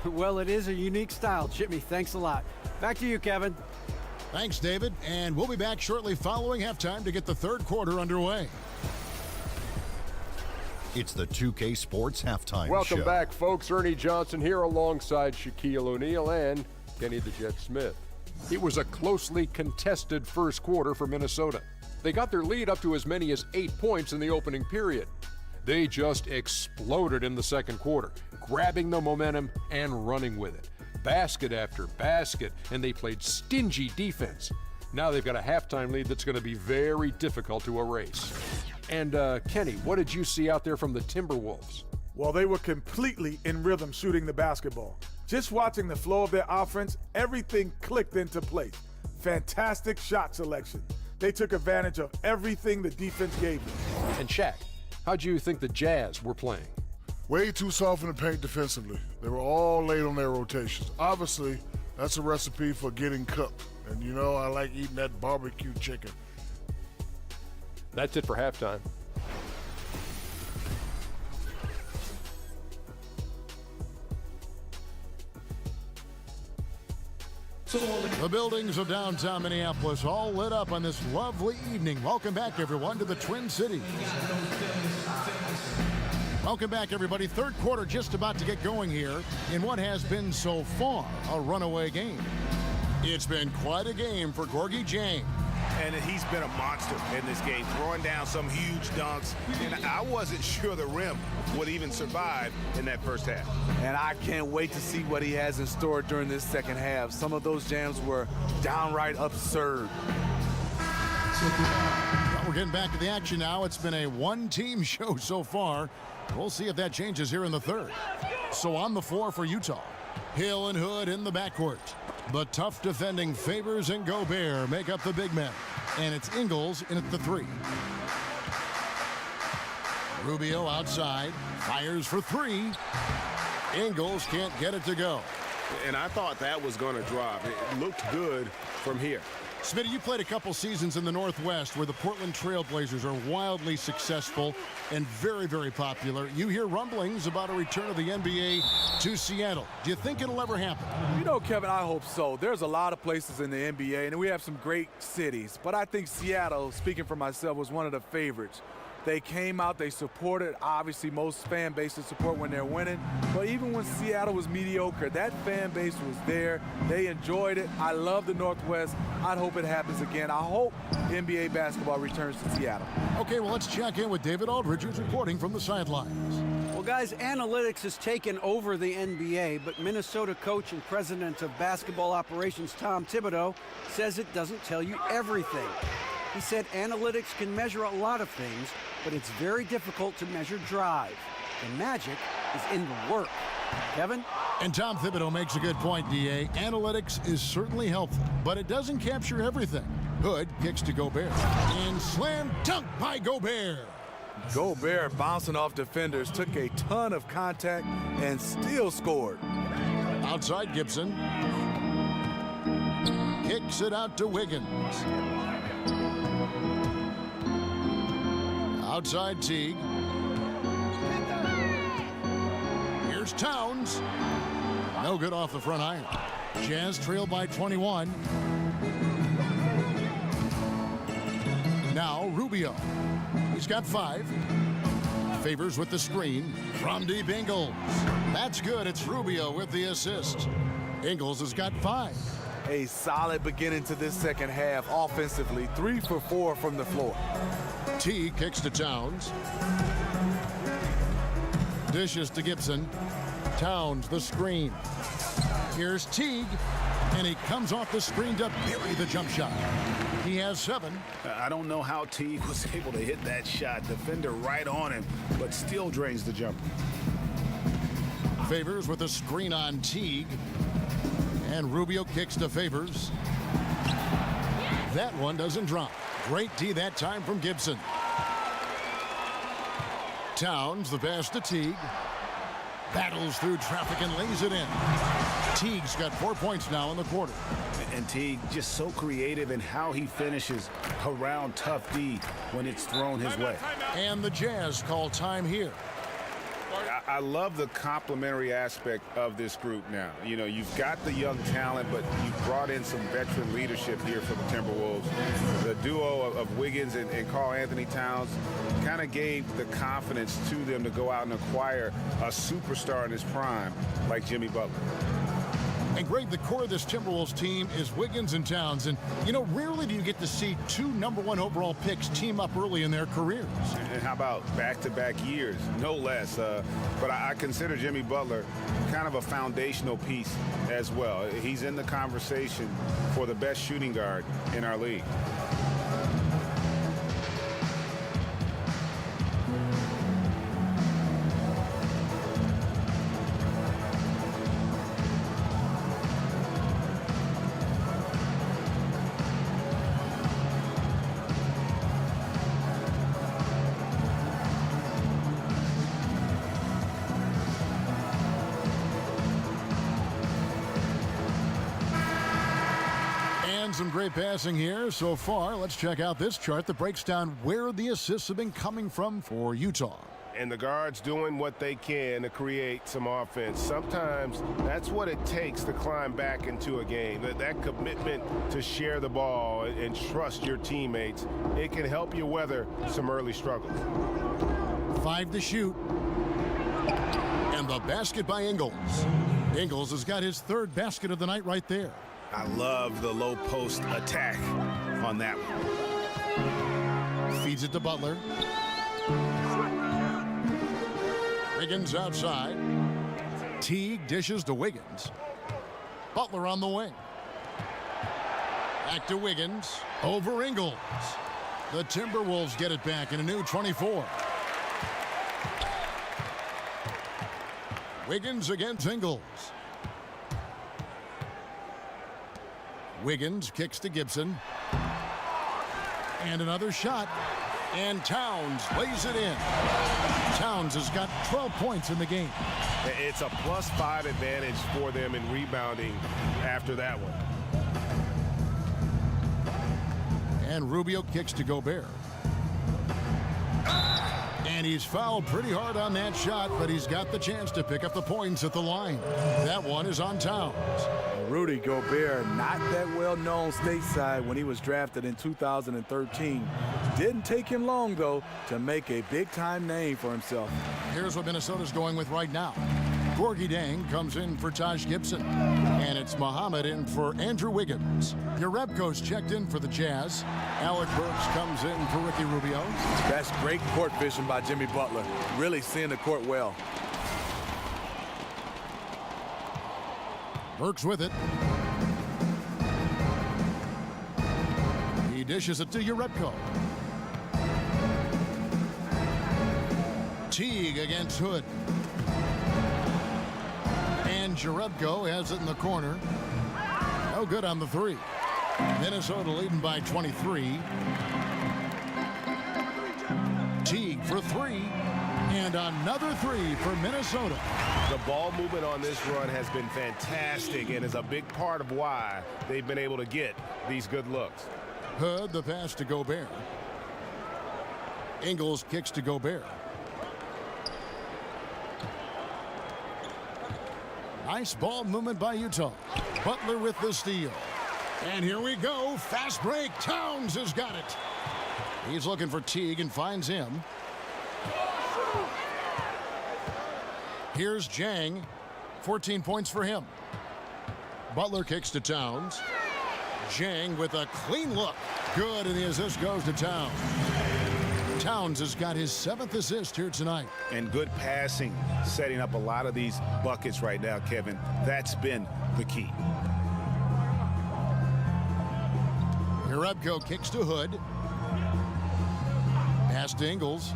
Well, it is a unique style, Jimmy. Thanks a lot. Back to you, Kevin. Thanks, David. And we'll be back shortly following halftime to get the third quarter underway. It's the 2K Sports Halftime Welcome Show. back, folks. Ernie Johnson here alongside Shaquille O'Neal and Kenny the Jet Smith. It was a closely contested first quarter for Minnesota. They got their lead up to as many as 8 points in the opening period. They just exploded in the second quarter, grabbing the momentum and running with it. Basket after basket, and they played stingy defense. Now they've got a halftime lead that's going to be very difficult to erase. And Kenny, what did you see out there from the Timberwolves? Well, they were completely in rhythm shooting the basketball. Just watching the flow of their offense, everything clicked into place. Fantastic shot selection. They took advantage of everything the defense gave them. And Shaq, how'd you think the Jazz were playing? Way too soft in the paint defensively. They were all late on their rotations. Obviously, that's a recipe for getting cooked. And you know, I like eating that barbecue chicken. That's it for halftime. The buildings of downtown Minneapolis all lit up on this lovely evening. Welcome back, everyone, to the Twin Cities. Welcome back, everybody. Third quarter just about to get going here in what has been so far a runaway game. It's been quite a game for Gorgie James. And he's been a monster in this game, throwing down some huge dunks. And I wasn't sure the rim would even survive in that first half. And I can't wait to see what he has in store during this second half. Some of those jams were downright absurd. Well, we're getting back to the action now. It's been a one-team show so far. We'll see if that changes here in the third. So on the floor for Utah, Hill and Hood in the backcourt. The tough defending Favors and Gobert make up the big men. And it's Ingles in at the 3. Rubio outside, fires for 3. Ingles can't get it to go. And I thought that was going to drop. It looked good from here. Smitty, you played a couple seasons in the Northwest where the Portland Trailblazers are wildly successful and very, very popular. You hear rumblings about a return of the NBA to Seattle. Do you think it'll ever happen? You know, Kevin, I hope so. There's a lot of places in the NBA, and we have some great cities. But I think Seattle, speaking for myself, was one of the favorites. They came out, they supported. Obviously, most fan bases support when they're winning. But even when Seattle was mediocre, that fan base was there. They enjoyed it. I love the Northwest. I'd hope it happens again. I hope NBA basketball returns to Seattle. Okay, well, let's check in with David Aldridge, who's reporting from the sidelines. Well, guys, analytics has taken over the NBA, but Minnesota coach and president of basketball operations Tom Thibodeau says it doesn't tell you everything. He said analytics can measure a lot of things, but it's very difficult to measure drive. The magic is in the work. Kevin? And Tom Thibodeau makes a good point, D.A. Analytics is certainly helpful, but it doesn't capture everything. Hood kicks to Gobert. And slam dunk by Gobert. Gobert bouncing off defenders, took a ton of contact and still scored. Outside Gibson. Kicks it out to Wiggins. Outside Teague. Here's Towns. No good off the front iron. Jazz trail by 21. Now Rubio. He's got 5. Favors with the screen from deep Ingles. That's good. It's Rubio with the assist. Ingles has got 5. A solid beginning to this second half offensively. 3 for 4 from the floor. T kicks to Towns. Dishes to Gibson. Towns the screen. Here's Teague, and he comes off the screen to bury the jump shot. He has 7. I don't know how Teague was able to hit that shot. Defender right on him, but still drains the jumper. Favors with a screen on Teague. And Rubio kicks to Favors. That one doesn't drop. Great D that time from Gibson. Towns, the pass to Teague. Battles through traffic and lays it in. Teague's got 4 points now in the quarter. And Teague just so creative in how he finishes around tough D when it's thrown his way. And the Jazz call time here. I love the complementary aspect of this group now. You know, you've got the young talent, but you've brought in some veteran leadership here for the Timberwolves. The duo of Wiggins and Karl Anthony Towns kind of gave the confidence to them to go out and acquire a superstar in his prime like Jimmy Butler. And Greg, the core of this Timberwolves team is Wiggins and Towns. And, you know, rarely do you get to see 2 #1 overall picks team up early in their careers. And how about back-to-back years, no less. But I consider Jimmy Butler kind of a foundational piece as well. He's in the conversation for the best shooting guard in our league. Some great passing here so far. Let's check out this chart that breaks down where the assists have been coming from for Utah. And the guards doing what they can to create some offense. Sometimes that's what it takes to climb back into a game. That commitment to share the ball and trust your teammates, it can help you weather some early struggles. 5 to shoot. And the basket by Ingles. Ingles has got his 3rd basket of the night right there. I love the low post attack on that one. Feeds it to Butler. Wiggins outside. Teague dishes to Wiggins. Butler on the wing. Back to Wiggins. Over Ingles. The Timberwolves get it back in a new 24. Wiggins against Ingles. Wiggins kicks to Gibson. And another shot. And Towns lays it in. Towns has got 12 points in the game. It's a +5 advantage for them in rebounding after that one. And Rubio kicks to Gobert. And he's fouled pretty hard on that shot, but he's got the chance to pick up the points at the line. That one is on Towns. Rudy Gobert, not that well known stateside when he was drafted in 2013. Didn't take him long, though, to make a big-time name for himself. Here's what Minnesota's going with right now. Gorgie Dang comes in for Taj Gibson. And it's Muhammad in for Andrew Wiggins. Jerebko's checked in for the Jazz. Alec Burks comes in for Ricky Rubio. That's great court vision by Jimmy Butler. Really seeing the court well. Burks with it. He dishes it to Jerebko. Teague against Hood. And Jerebko has it in the corner. No good on the three. Minnesota leading by 23. Teague for three. And another three for Minnesota. The ball movement on this run has been fantastic and is a big part of why they've been able to get these good looks. Hood, the pass to Gobert. Ingles kicks to Gobert. Nice ball movement by Utah. Butler with the steal. And here we go. Fast break. Towns has got it. He's looking for Teague and finds him. Here's Jang. 14 points for him. Butler kicks to Towns. Jang with a clean look. Good, and the assist goes to Towns. Towns has got his 7th assist here tonight. And good passing, setting up a lot of these buckets right now, Kevin. That's been the key. Jerebko kicks to Hood. Pass to Ingles.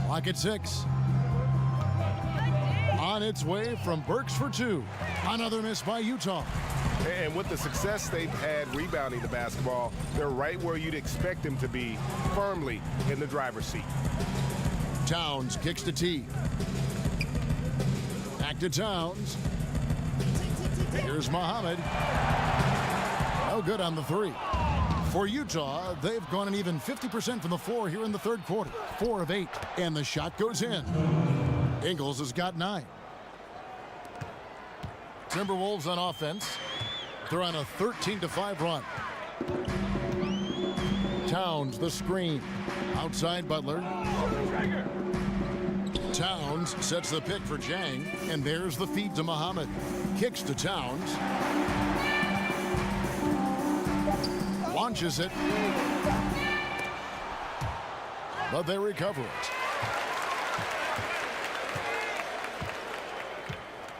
Clock at 6. On its way from Burks for 2. Another miss by Utah. And with the success they've had rebounding the basketball, they're right where you'd expect them to be, firmly in the driver's seat. Towns kicks to Teague. Back to Towns. Here's Muhammad. No good on the three. For Utah, they've gone an even 50% from the floor here in the third quarter. 4 of 8, and the shot goes in. Ingles has got 9. Timberwolves on offense. They're on a 13-5 run. Towns, the screen. Outside Butler. Towns sets the pick for Jang, and there's the feed to Muhammad. Kicks to Towns. Launches it. But they recover it.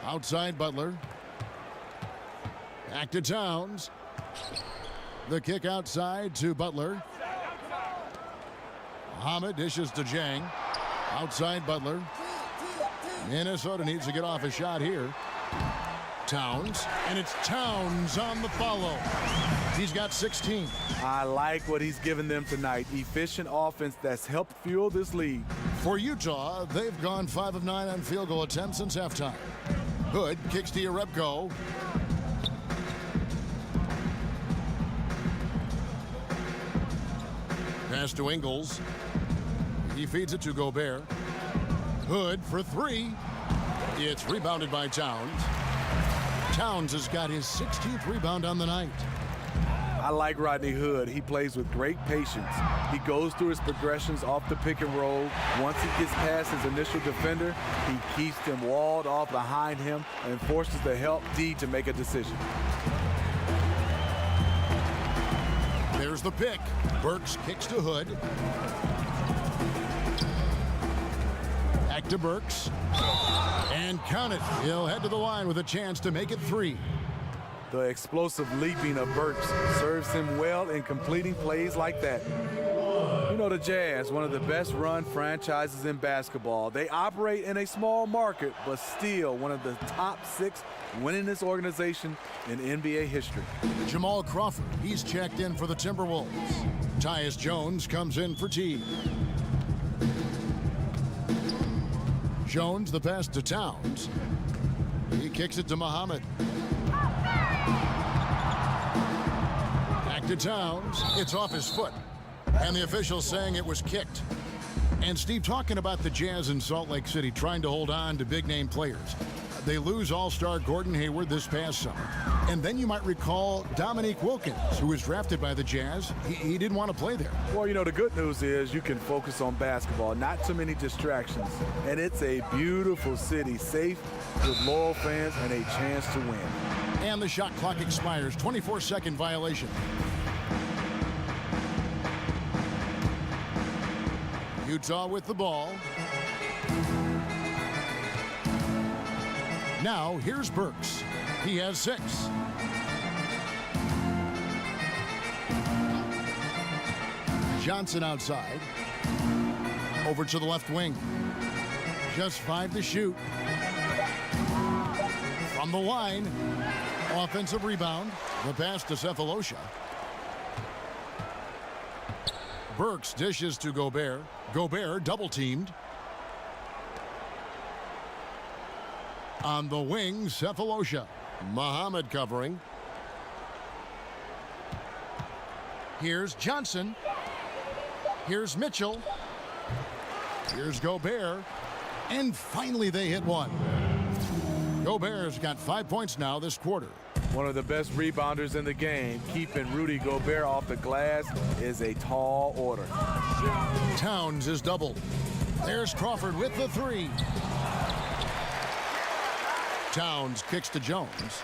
Outside Butler. Back to Towns. The kick outside to Butler. Muhammad dishes to Jang. Outside Butler. Minnesota needs to get off a shot here. Towns. And it's Towns on the follow. He's got 16. I like what he's given them tonight. Efficient offense that's helped fuel this lead. For Utah, they've gone 5 of 9 on field goal attempts since halftime. Hood kicks to Jerebko. Pass to Ingles. He feeds it to Gobert. Hood for 3. It's rebounded by Towns. Towns has got his 16th rebound on the night. I like Rodney Hood. He plays with great patience. He goes through his progressions off the pick and roll. Once he gets past his initial defender, he keeps them walled off behind him and forces the help D to make a decision. There's the pick. Burks kicks to Hood. Back to Burks. And count it. He'll head to the line with a chance to make it 3. The explosive leaping of Burks serves him well in completing plays like that. You know, the Jazz, one of the best run franchises in basketball. They operate in a small market, but still one of the top 6 winningest organization in NBA history. Jamal Crawford, he's checked in for the Timberwolves. Tyus Jones comes in for Teague. Jones, the pass to Towns. He kicks it to Muhammad. Back to Towns. It's off his foot. And the official saying it was kicked. And Steve, talking about the Jazz in Salt Lake City trying to hold on to big-name players. They lose all-star Gordon Hayward this past summer. And then you might recall Dominique Wilkins, who was drafted by the Jazz. He didn't want to play there. Well, you know, the good news is you can focus on basketball, not too many distractions. And it's a beautiful city, safe with loyal fans and a chance to win. And the shot clock expires. 24-second violation. Utah with the ball. Now, here's Burks. He has 6. Johnson outside. Over to the left wing. Just 5 to shoot. From the line. Offensive rebound. The pass to Cephalosha. Burks dishes to Gobert. Gobert double-teamed. On the wing, Cephalosha. Muhammad covering. Here's Johnson. Here's Mitchell. Here's Gobert. And finally they hit one. Gobert's got 5 points now this quarter. One of the best rebounders in the game. Keeping Rudy Gobert off the glass is a tall order. Towns is doubled. There's Crawford with the 3. Towns kicks to Jones.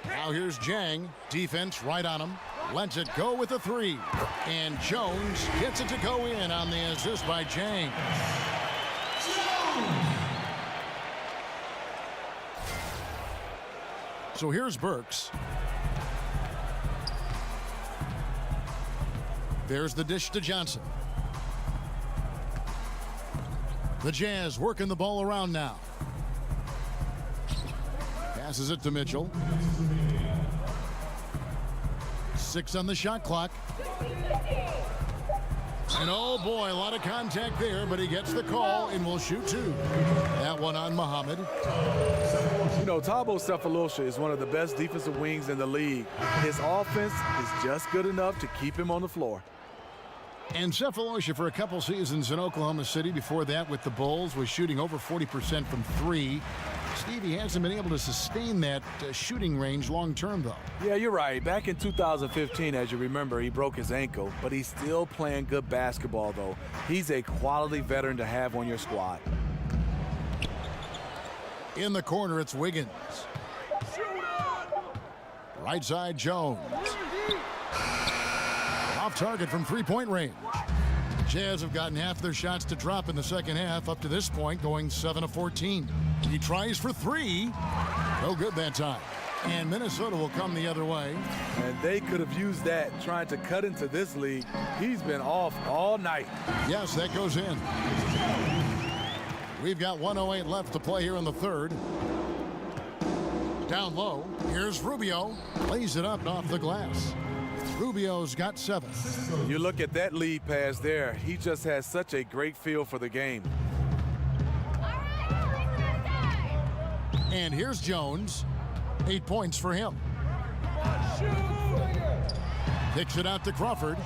Now here's Jang. Defense right on him. Lets it go with the 3. And Jones gets it to go in on the assist by Jang. So here's Burks. There's the dish to Johnson. The Jazz working the ball around now. Passes it to Mitchell. 6 on the shot clock. And oh boy, a lot of contact there, but he gets the call and will shoot 2. That one on Muhammad. You know, Thabo Cephalosha is one of the best defensive wings in the league. His offense is just good enough to keep him on the floor. And Cephalosha, for a couple seasons in Oklahoma City, before that with the Bulls, was shooting over 40% from 3. Steve, he hasn't been able to sustain that shooting range long term, though. Yeah, you're right. Back in 2015, as you remember, he broke his ankle, but he's still playing good basketball, though. He's a quality veteran to have on your squad. In the corner, it's Wiggins. Right side, Jones. Off target from three-point range. Jazz have gotten half their shots to drop in the second half up to this point, going 7 of 14. He tries for 3. No good that time. And Minnesota will come the other way. And they could have used that trying to cut into this league. He's been off all night. Yes, that goes in. We've got 1:08 left to play here in the third. Down low, here's Rubio. Lays it up and off the glass. Rubio's got 7. You look at that lead pass there. He just has such a great feel for the game. And here's Jones. 8 points for him. Kicks it out to Crawford.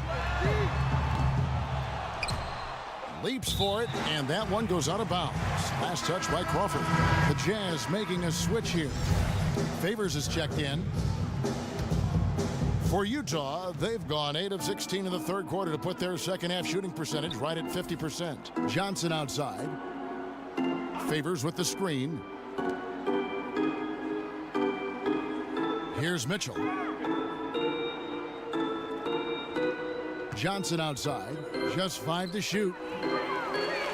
Leaps for it, and that one goes out of bounds. Last touch by Crawford. The Jazz making a switch here. Favors is checked in. For Utah, they've gone 8 of 16 in the third quarter to put their second half shooting percentage right at 50%. Johnson outside. Favors with the screen. Here's Mitchell. Johnson outside. Just 5 to shoot.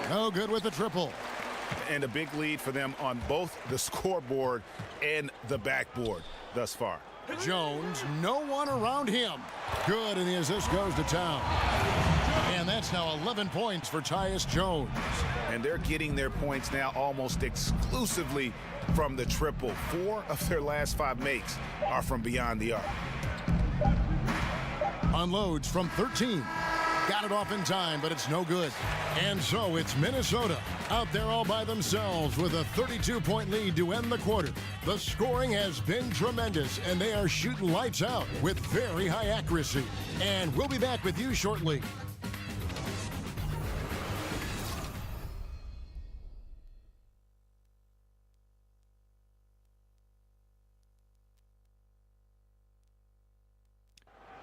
No good with the triple. And a big lead for them on both the scoreboard and the backboard thus far. Jones, no one around him. Good, and the assist goes to Town. And that's now 11 points for Tyus Jones. And they're getting their points now almost exclusively from the triple. 4 of their last 5 makes are from beyond the arc. Unloads from 13. Got it off in time, but it's no good. And so it's Minnesota out there all by themselves with a 32-point lead to end the quarter. The scoring has been tremendous, and they are shooting lights out with very high accuracy. And we'll be back with you shortly.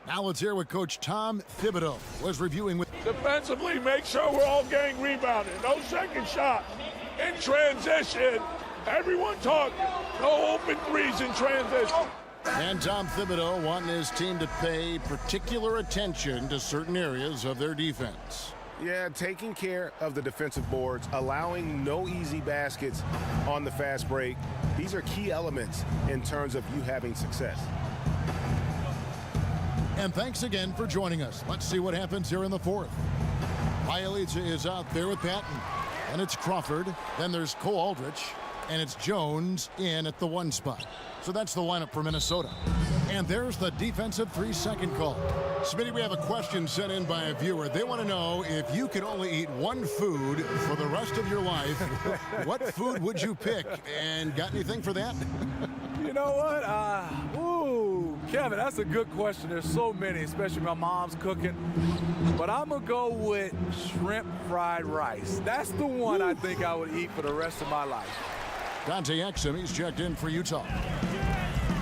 Now let's hear what Coach Tom Thibodeau was reviewing with. Defensively, make sure we're all getting rebounded. No second shot. In transition, everyone talk. No open threes in transition. And Tom Thibodeau wanting his team to pay particular attention to certain areas of their defense. Yeah, taking care of the defensive boards, allowing no easy baskets on the fast break. These are key elements in terms of you having success. And thanks again for joining us. Let's see what happens here in the fourth. Bialica is out there with Patton. And it's Crawford. Then there's Cole Aldrich. And it's Jones in at the 1 spot. So that's the lineup for Minnesota. And there's the defensive 3-second call. Smitty, we have a question sent in by a viewer. They want to know if you could only eat one food for the rest of your life, what food would you pick? And got anything for that? You know what? Kevin, that's a good question. There's so many, especially my mom's cooking. But I'm going to go with shrimp fried rice. That's the one I think I would eat for the rest of my life. Dante Exum, he's checked in for Utah.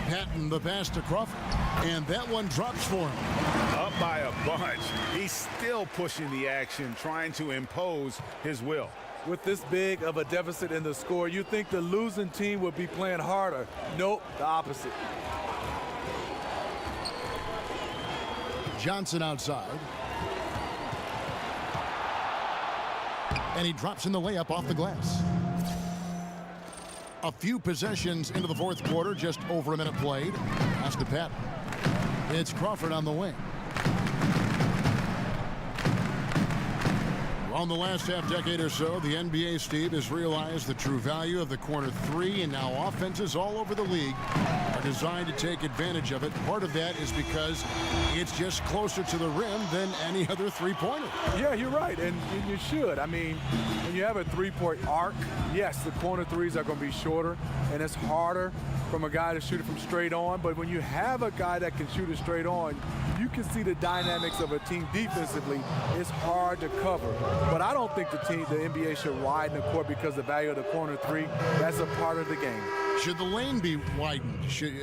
Patton, the pass to Crawford. And that one drops for him. Up by a bunch. He's still pushing the action, trying to impose his will. With this big of a deficit in the score, you think the losing team would be playing harder. Nope, the opposite. Johnson outside. And he drops in the layup off the glass. A few possessions into the fourth quarter, just over a minute played. Pass to Patton. It's Crawford on the wing. On the last half-decade or so, the NBA, Steve, has realized the true value of the corner three, and now offenses all over the league are designed to take advantage of it. Part of that is because it's just closer to the rim than any other three-pointer. Yeah, you're right, and you should. I mean, when you have a three-point arc, yes, the corner threes are going to be shorter, and it's harder from a guy to shoot it from straight on. But when you have a guy that can shoot it straight on, you can see the dynamics of a team defensively. It's hard to cover. But I don't think the NBA should widen the court because the value of the corner three, that's a part of the game. Should the lane be widened? Should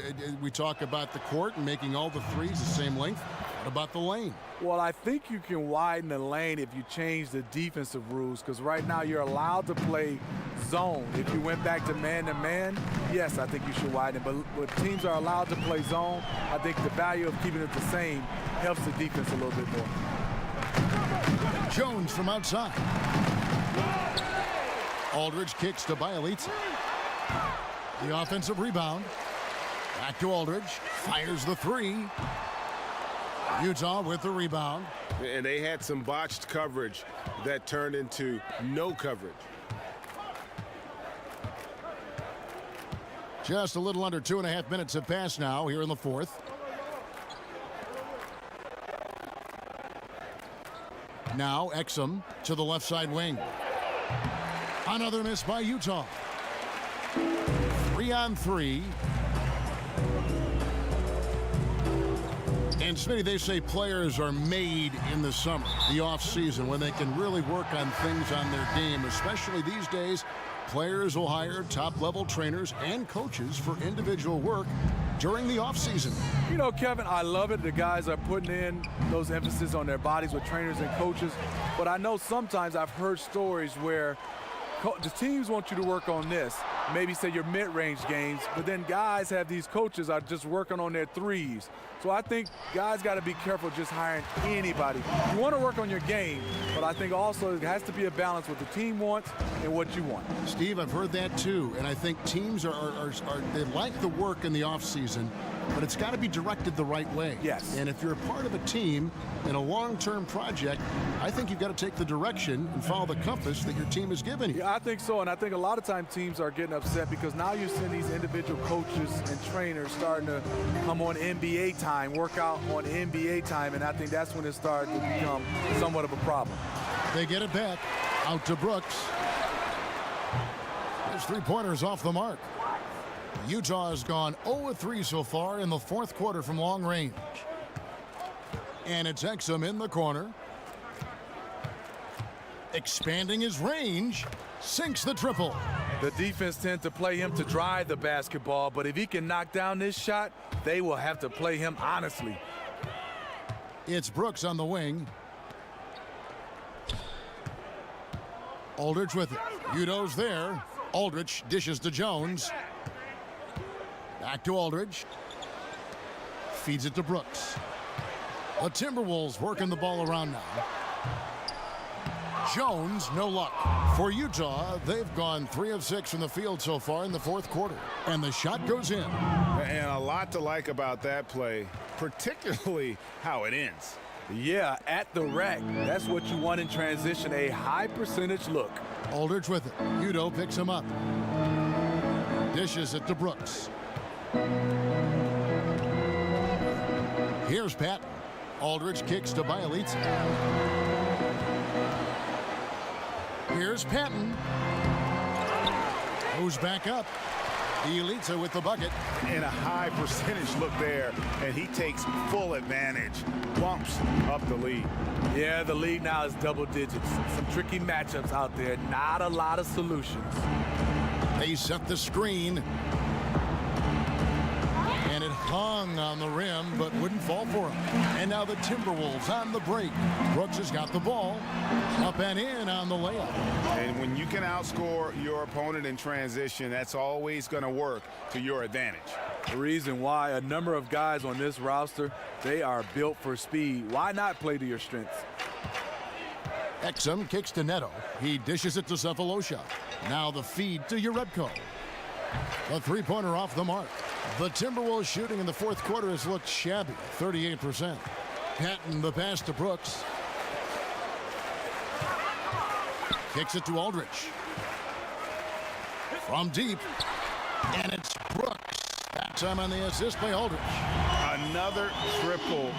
we talk about the court and making all the threes the same length? What about the lane? Well, I think you can widen the lane if you change the defensive rules, because right now you're allowed to play zone. If you went back to man, yes, I think you should widen it. But when teams are allowed to play zone, I think the value of keeping it the same helps the defense a little bit more. Jones from outside. Aldridge kicks to Bialica. The offensive rebound. Back to Aldridge. Fires the three. Utah with the rebound. And they had some botched coverage that turned into no coverage. Just a little under 2.5 minutes have passed now here in the fourth. Now Exum to the left side wing. Another miss by Utah. 3-on-3. And Smitty, they say players are made in the summer, the off season, when they can really work on things on their game. Especially these days, players will hire top-level trainers and coaches for individual work during the off season. You know, Kevin, I love it. The guys are putting in those emphasis on their bodies with trainers and coaches. But I know sometimes I've heard stories where the teams want you to work on this, maybe say your mid-range games, but then guys have these coaches are just working on their threes. So I think guys got to be careful just hiring anybody. You want to work on your game, but I think also it has to be a balance what the team wants and what you want. Steve, I've heard that too, and I think teams they like the work in the offseason, but it's got to be directed the right way. Yes. And if you're a part of a team in a long-term project, I think you've got to take the direction and follow the compass that your team has given you. Yeah, I think so, and I think a lot of times teams are getting upset because now you're seeing these individual coaches and trainers starting to come on NBA time, work out on NBA time, and I think that's when it started to become somewhat of a problem. They get it back. Out to Brooks. His three-pointers off the mark. Utah has gone 0-3 so far in the fourth quarter from long range. And it's Exum in the corner. Expanding his range. Sinks the triple. The defense tends to play him to drive the basketball, but if he can knock down this shot, they will have to play him honestly. It's Brooks on the wing. Aldridge with it. Udo's there. Aldridge dishes to Jones. Back to Aldridge. Feeds it to Brooks. The Timberwolves working the ball around now. Jones, no luck. For Utah, they've gone 3 of 6 from the field so far in the fourth quarter. And the shot goes in. And a lot to like about that play, particularly how it ends. Yeah, at the rack. That's what you want in transition, a high percentage look. Aldridge with it. Udo picks him up. Dishes it to Brooks. Here's Patton. Aldridge kicks to Bielitsa. Here's Patton. Goes back up. Bielitsa with the bucket. And a high percentage look there, and he takes full advantage. Bumps up the lead. Yeah, the lead now is double digits. Some tricky matchups out there. Not a lot of solutions. They set the screen. And it hung on the rim, but wouldn't fall for him. And now the Timberwolves on the break. Brooks has got the ball. Up and in on the layup. And when you can outscore your opponent in transition, that's always going to work to your advantage. The reason why a number of guys on this roster, they are built for speed. Why not play to your strengths? Exum kicks to Neto. He dishes it to Cephalosha. Now the feed to Urebko. A three-pointer off the mark. The Timberwolves shooting in the fourth quarter has looked shabby, 38%. Patton the pass to Brooks. Kicks it to Aldridge. From deep. And it's Brooks. That time on the assist by Aldridge. Another triple,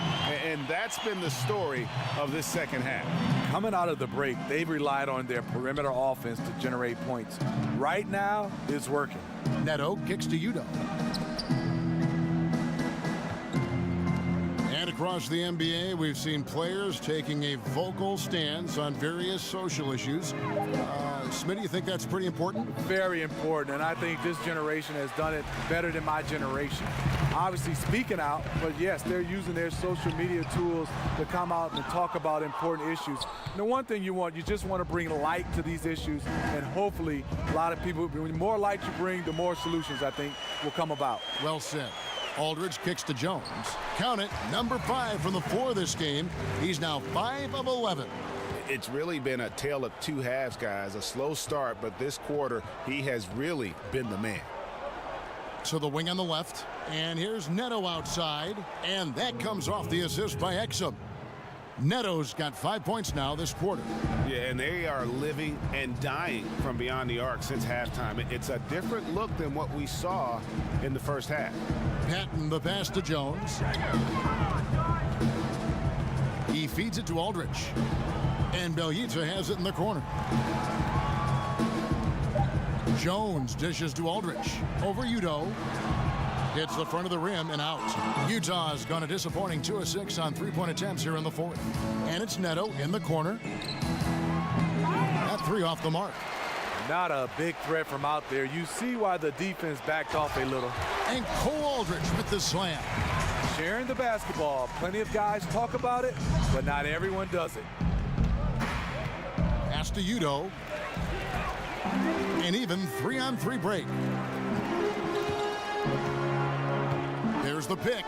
and that's been the story of this second half. Coming out of the break, they've relied on their perimeter offense to generate points. Right now, it's working. Neto kicks to Udo. And across the NBA, we've seen players taking a vocal stance on various social issues. Smitty, you think that's pretty important? Very important, and I think this generation has done it better than my generation. Obviously speaking out, but yes, they're using their social media tools to come out and talk about important issues. And the one thing you just want to bring light to these issues, and hopefully a lot of people, the more light you bring, the more solutions I think will come about. Well said. Aldridge kicks to Jones. Count it, number 5 from the floor this game. He's now 5 of 11. It's really been a tale of two halves, guys. A slow start, but this quarter, he has really been the man. So the wing on the left, and here's Neto outside, and that comes off the assist by Exum. Neto's got 5 points now this quarter. Yeah, and they are living and dying from beyond the arc since halftime. It's a different look than what we saw in the first half. Patton the pass to Jones. He feeds it to Aldridge. And Bielitsa has it in the corner. Jones dishes to Aldridge. Over Udo. Hits the front of the rim and out. Utah's gone a disappointing 2 of 6 on three-point attempts here in the fourth. And it's Neto in the corner. That 3 off the mark. Not a big threat from out there. You see why the defense backed off a little. And Cole Aldridge with the slam. Sharing the basketball. Plenty of guys talk about it, but not everyone does it. Pass to Udo. And even 3-on-3 break. There's the pick.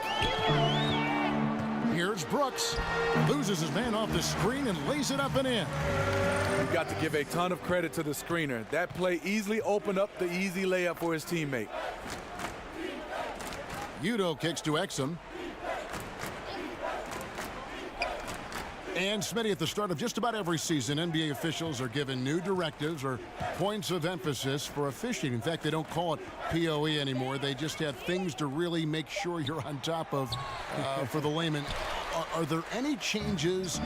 Here's Brooks. Loses his man off the screen and lays it up and in. You've got to give a ton of credit to the screener. That play easily opened up the easy layup for his teammate. Udo kicks to Exum. And Smitty, at the start of just about every season, NBA officials are given new directives or points of emphasis for officiating. In fact, they don't call it POE anymore. They just have things to really make sure you're on top of for the layman. Are there any changes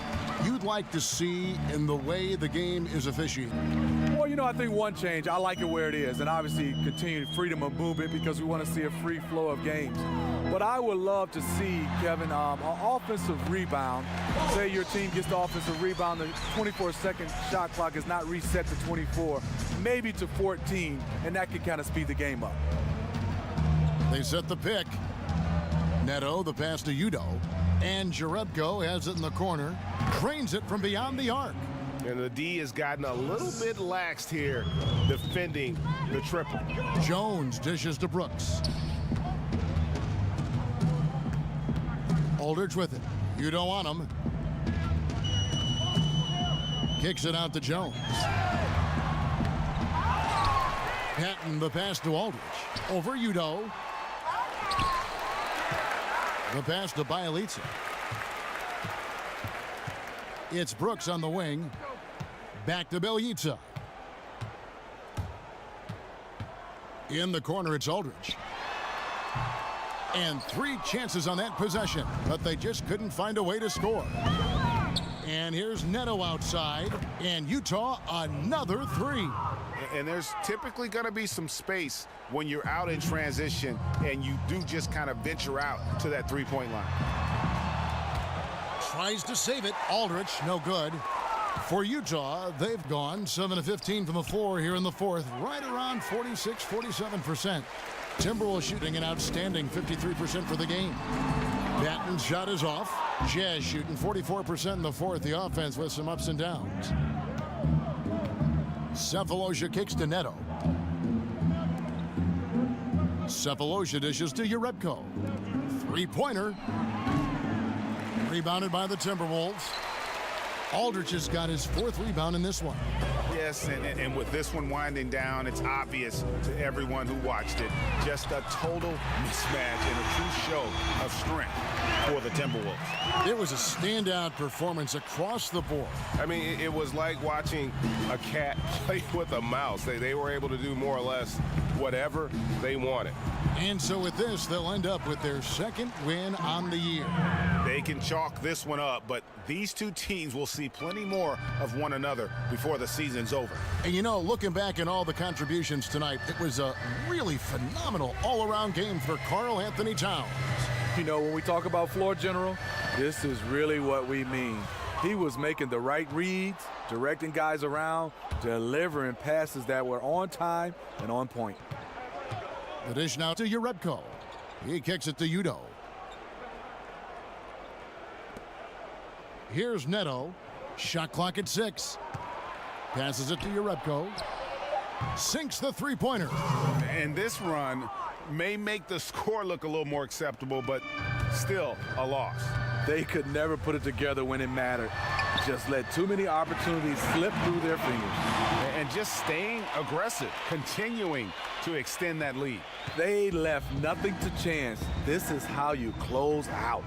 you'd like to see in the way the game is officiated? Well, you know, I think one change, I like it where it is, and obviously continued freedom of movement because we want to see a free flow of games. But I would love to see, Kevin, an offensive rebound. Say your team gets the offensive rebound, the 24-second shot clock is not reset to 24, maybe to 14, and that could kind of speed the game up. They set the pick. Neto, the pass to Udo. And Jerebko has it in the corner, trains it from beyond the arc. And the D has gotten a little bit laxed here defending the triple. Jones dishes to Brooks. Aldridge with it. Udo on him. Kicks it out to Jones. Patton the pass to Aldridge. Over Udo. The pass to Bielitsa. It's Brooks on the wing. Back to Bielitsa. In the corner, it's Aldridge. And 3 chances on that possession, but they just couldn't find a way to score. And here's Neto outside, and Utah another 3. And there's typically going to be some space when you're out in transition and you do just kind of venture out to that three-point line. Tries to save it. Aldridge, no good. For Utah, they've gone 7 of 15 from the floor here in the fourth, right around 46-47%. Timberwolves shooting an outstanding 53% for the game. Patton's shot is off. Jazz shooting 44% in the fourth. The offense with some ups and downs. Cephalosha kicks to Neto. Cephalosha dishes to Jerebko. 3-pointer. Rebounded by the Timberwolves. Aldridge has got his 4th rebound in this one. Yes, and with this one winding down, it's obvious to everyone who watched it. Just a total mismatch and a true show of strength for the Timberwolves. It was a standout performance across the board. I mean, it was like watching a cat play with a mouse. They were able to do more or less whatever they wanted. And so with this, they'll end up with their 2nd win on the year. They can chalk this one up, but these two teams will see plenty more of one another before the season's over. And you know, looking back at all the contributions tonight, it was a really phenomenal all-around game for Karl Anthony Towns. You know, when we talk about floor general, this is really what we mean. He was making the right reads, directing guys around, delivering passes that were on time and on point. The dish now to Jerebko. He kicks it to Udo. Here's Neto. Shot clock at 6. Passes it to Jerebko. Sinks the 3-pointer. And this run may make the score look a little more acceptable, but still a loss. They could never put it together when it mattered. Just let too many opportunities slip through their fingers. And just staying aggressive, continuing to extend that lead. They left nothing to chance. This is how you close out.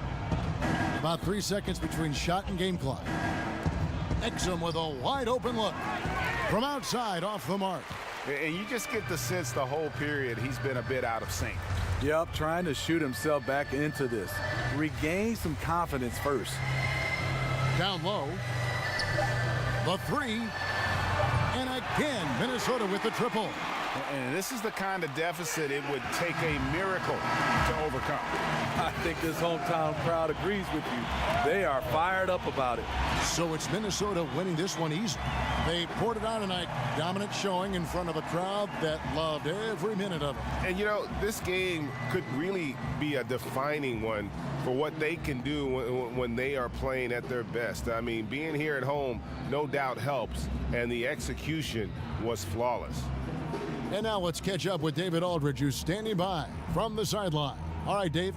About 3 seconds between shot and game clock. Exum with a wide open look. From outside, off the mark. And you just get the sense the whole period he's been a bit out of sync. Yep, trying to shoot himself back into this. Regain some confidence first. Down low. The 3. And again, Minnesota with the triple. And this is the kind of deficit it would take a miracle to overcome. I think this hometown crowd agrees with you. They are fired up about it. So it's Minnesota winning this one easy. They poured it on tonight. Dominant showing in front of a crowd that loved every minute of it. And, you know, this game could really be a defining one for what they can do when they are playing at their best. I mean, being here at home no doubt helps, and the execution was flawless. And now let's catch up with David Aldridge, who's standing by from the sideline. All right, Dave.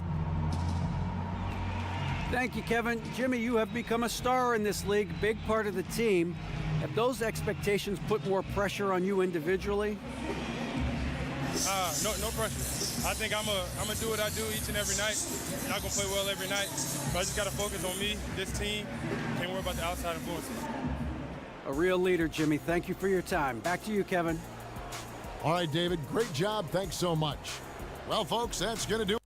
Thank you, Kevin. Jimmy, you have become a star in this league, big part of the team. Have those expectations put more pressure on you individually? No pressure. I think I'm gonna do what I do each and every night. I'm not gonna play well every night, but I just gotta focus on me, this team. Can't worry about the outside influences. A real leader, Jimmy. Thank you for your time. Back to you, Kevin. All right, David, great job. Thanks so much. Well, folks, that's going to do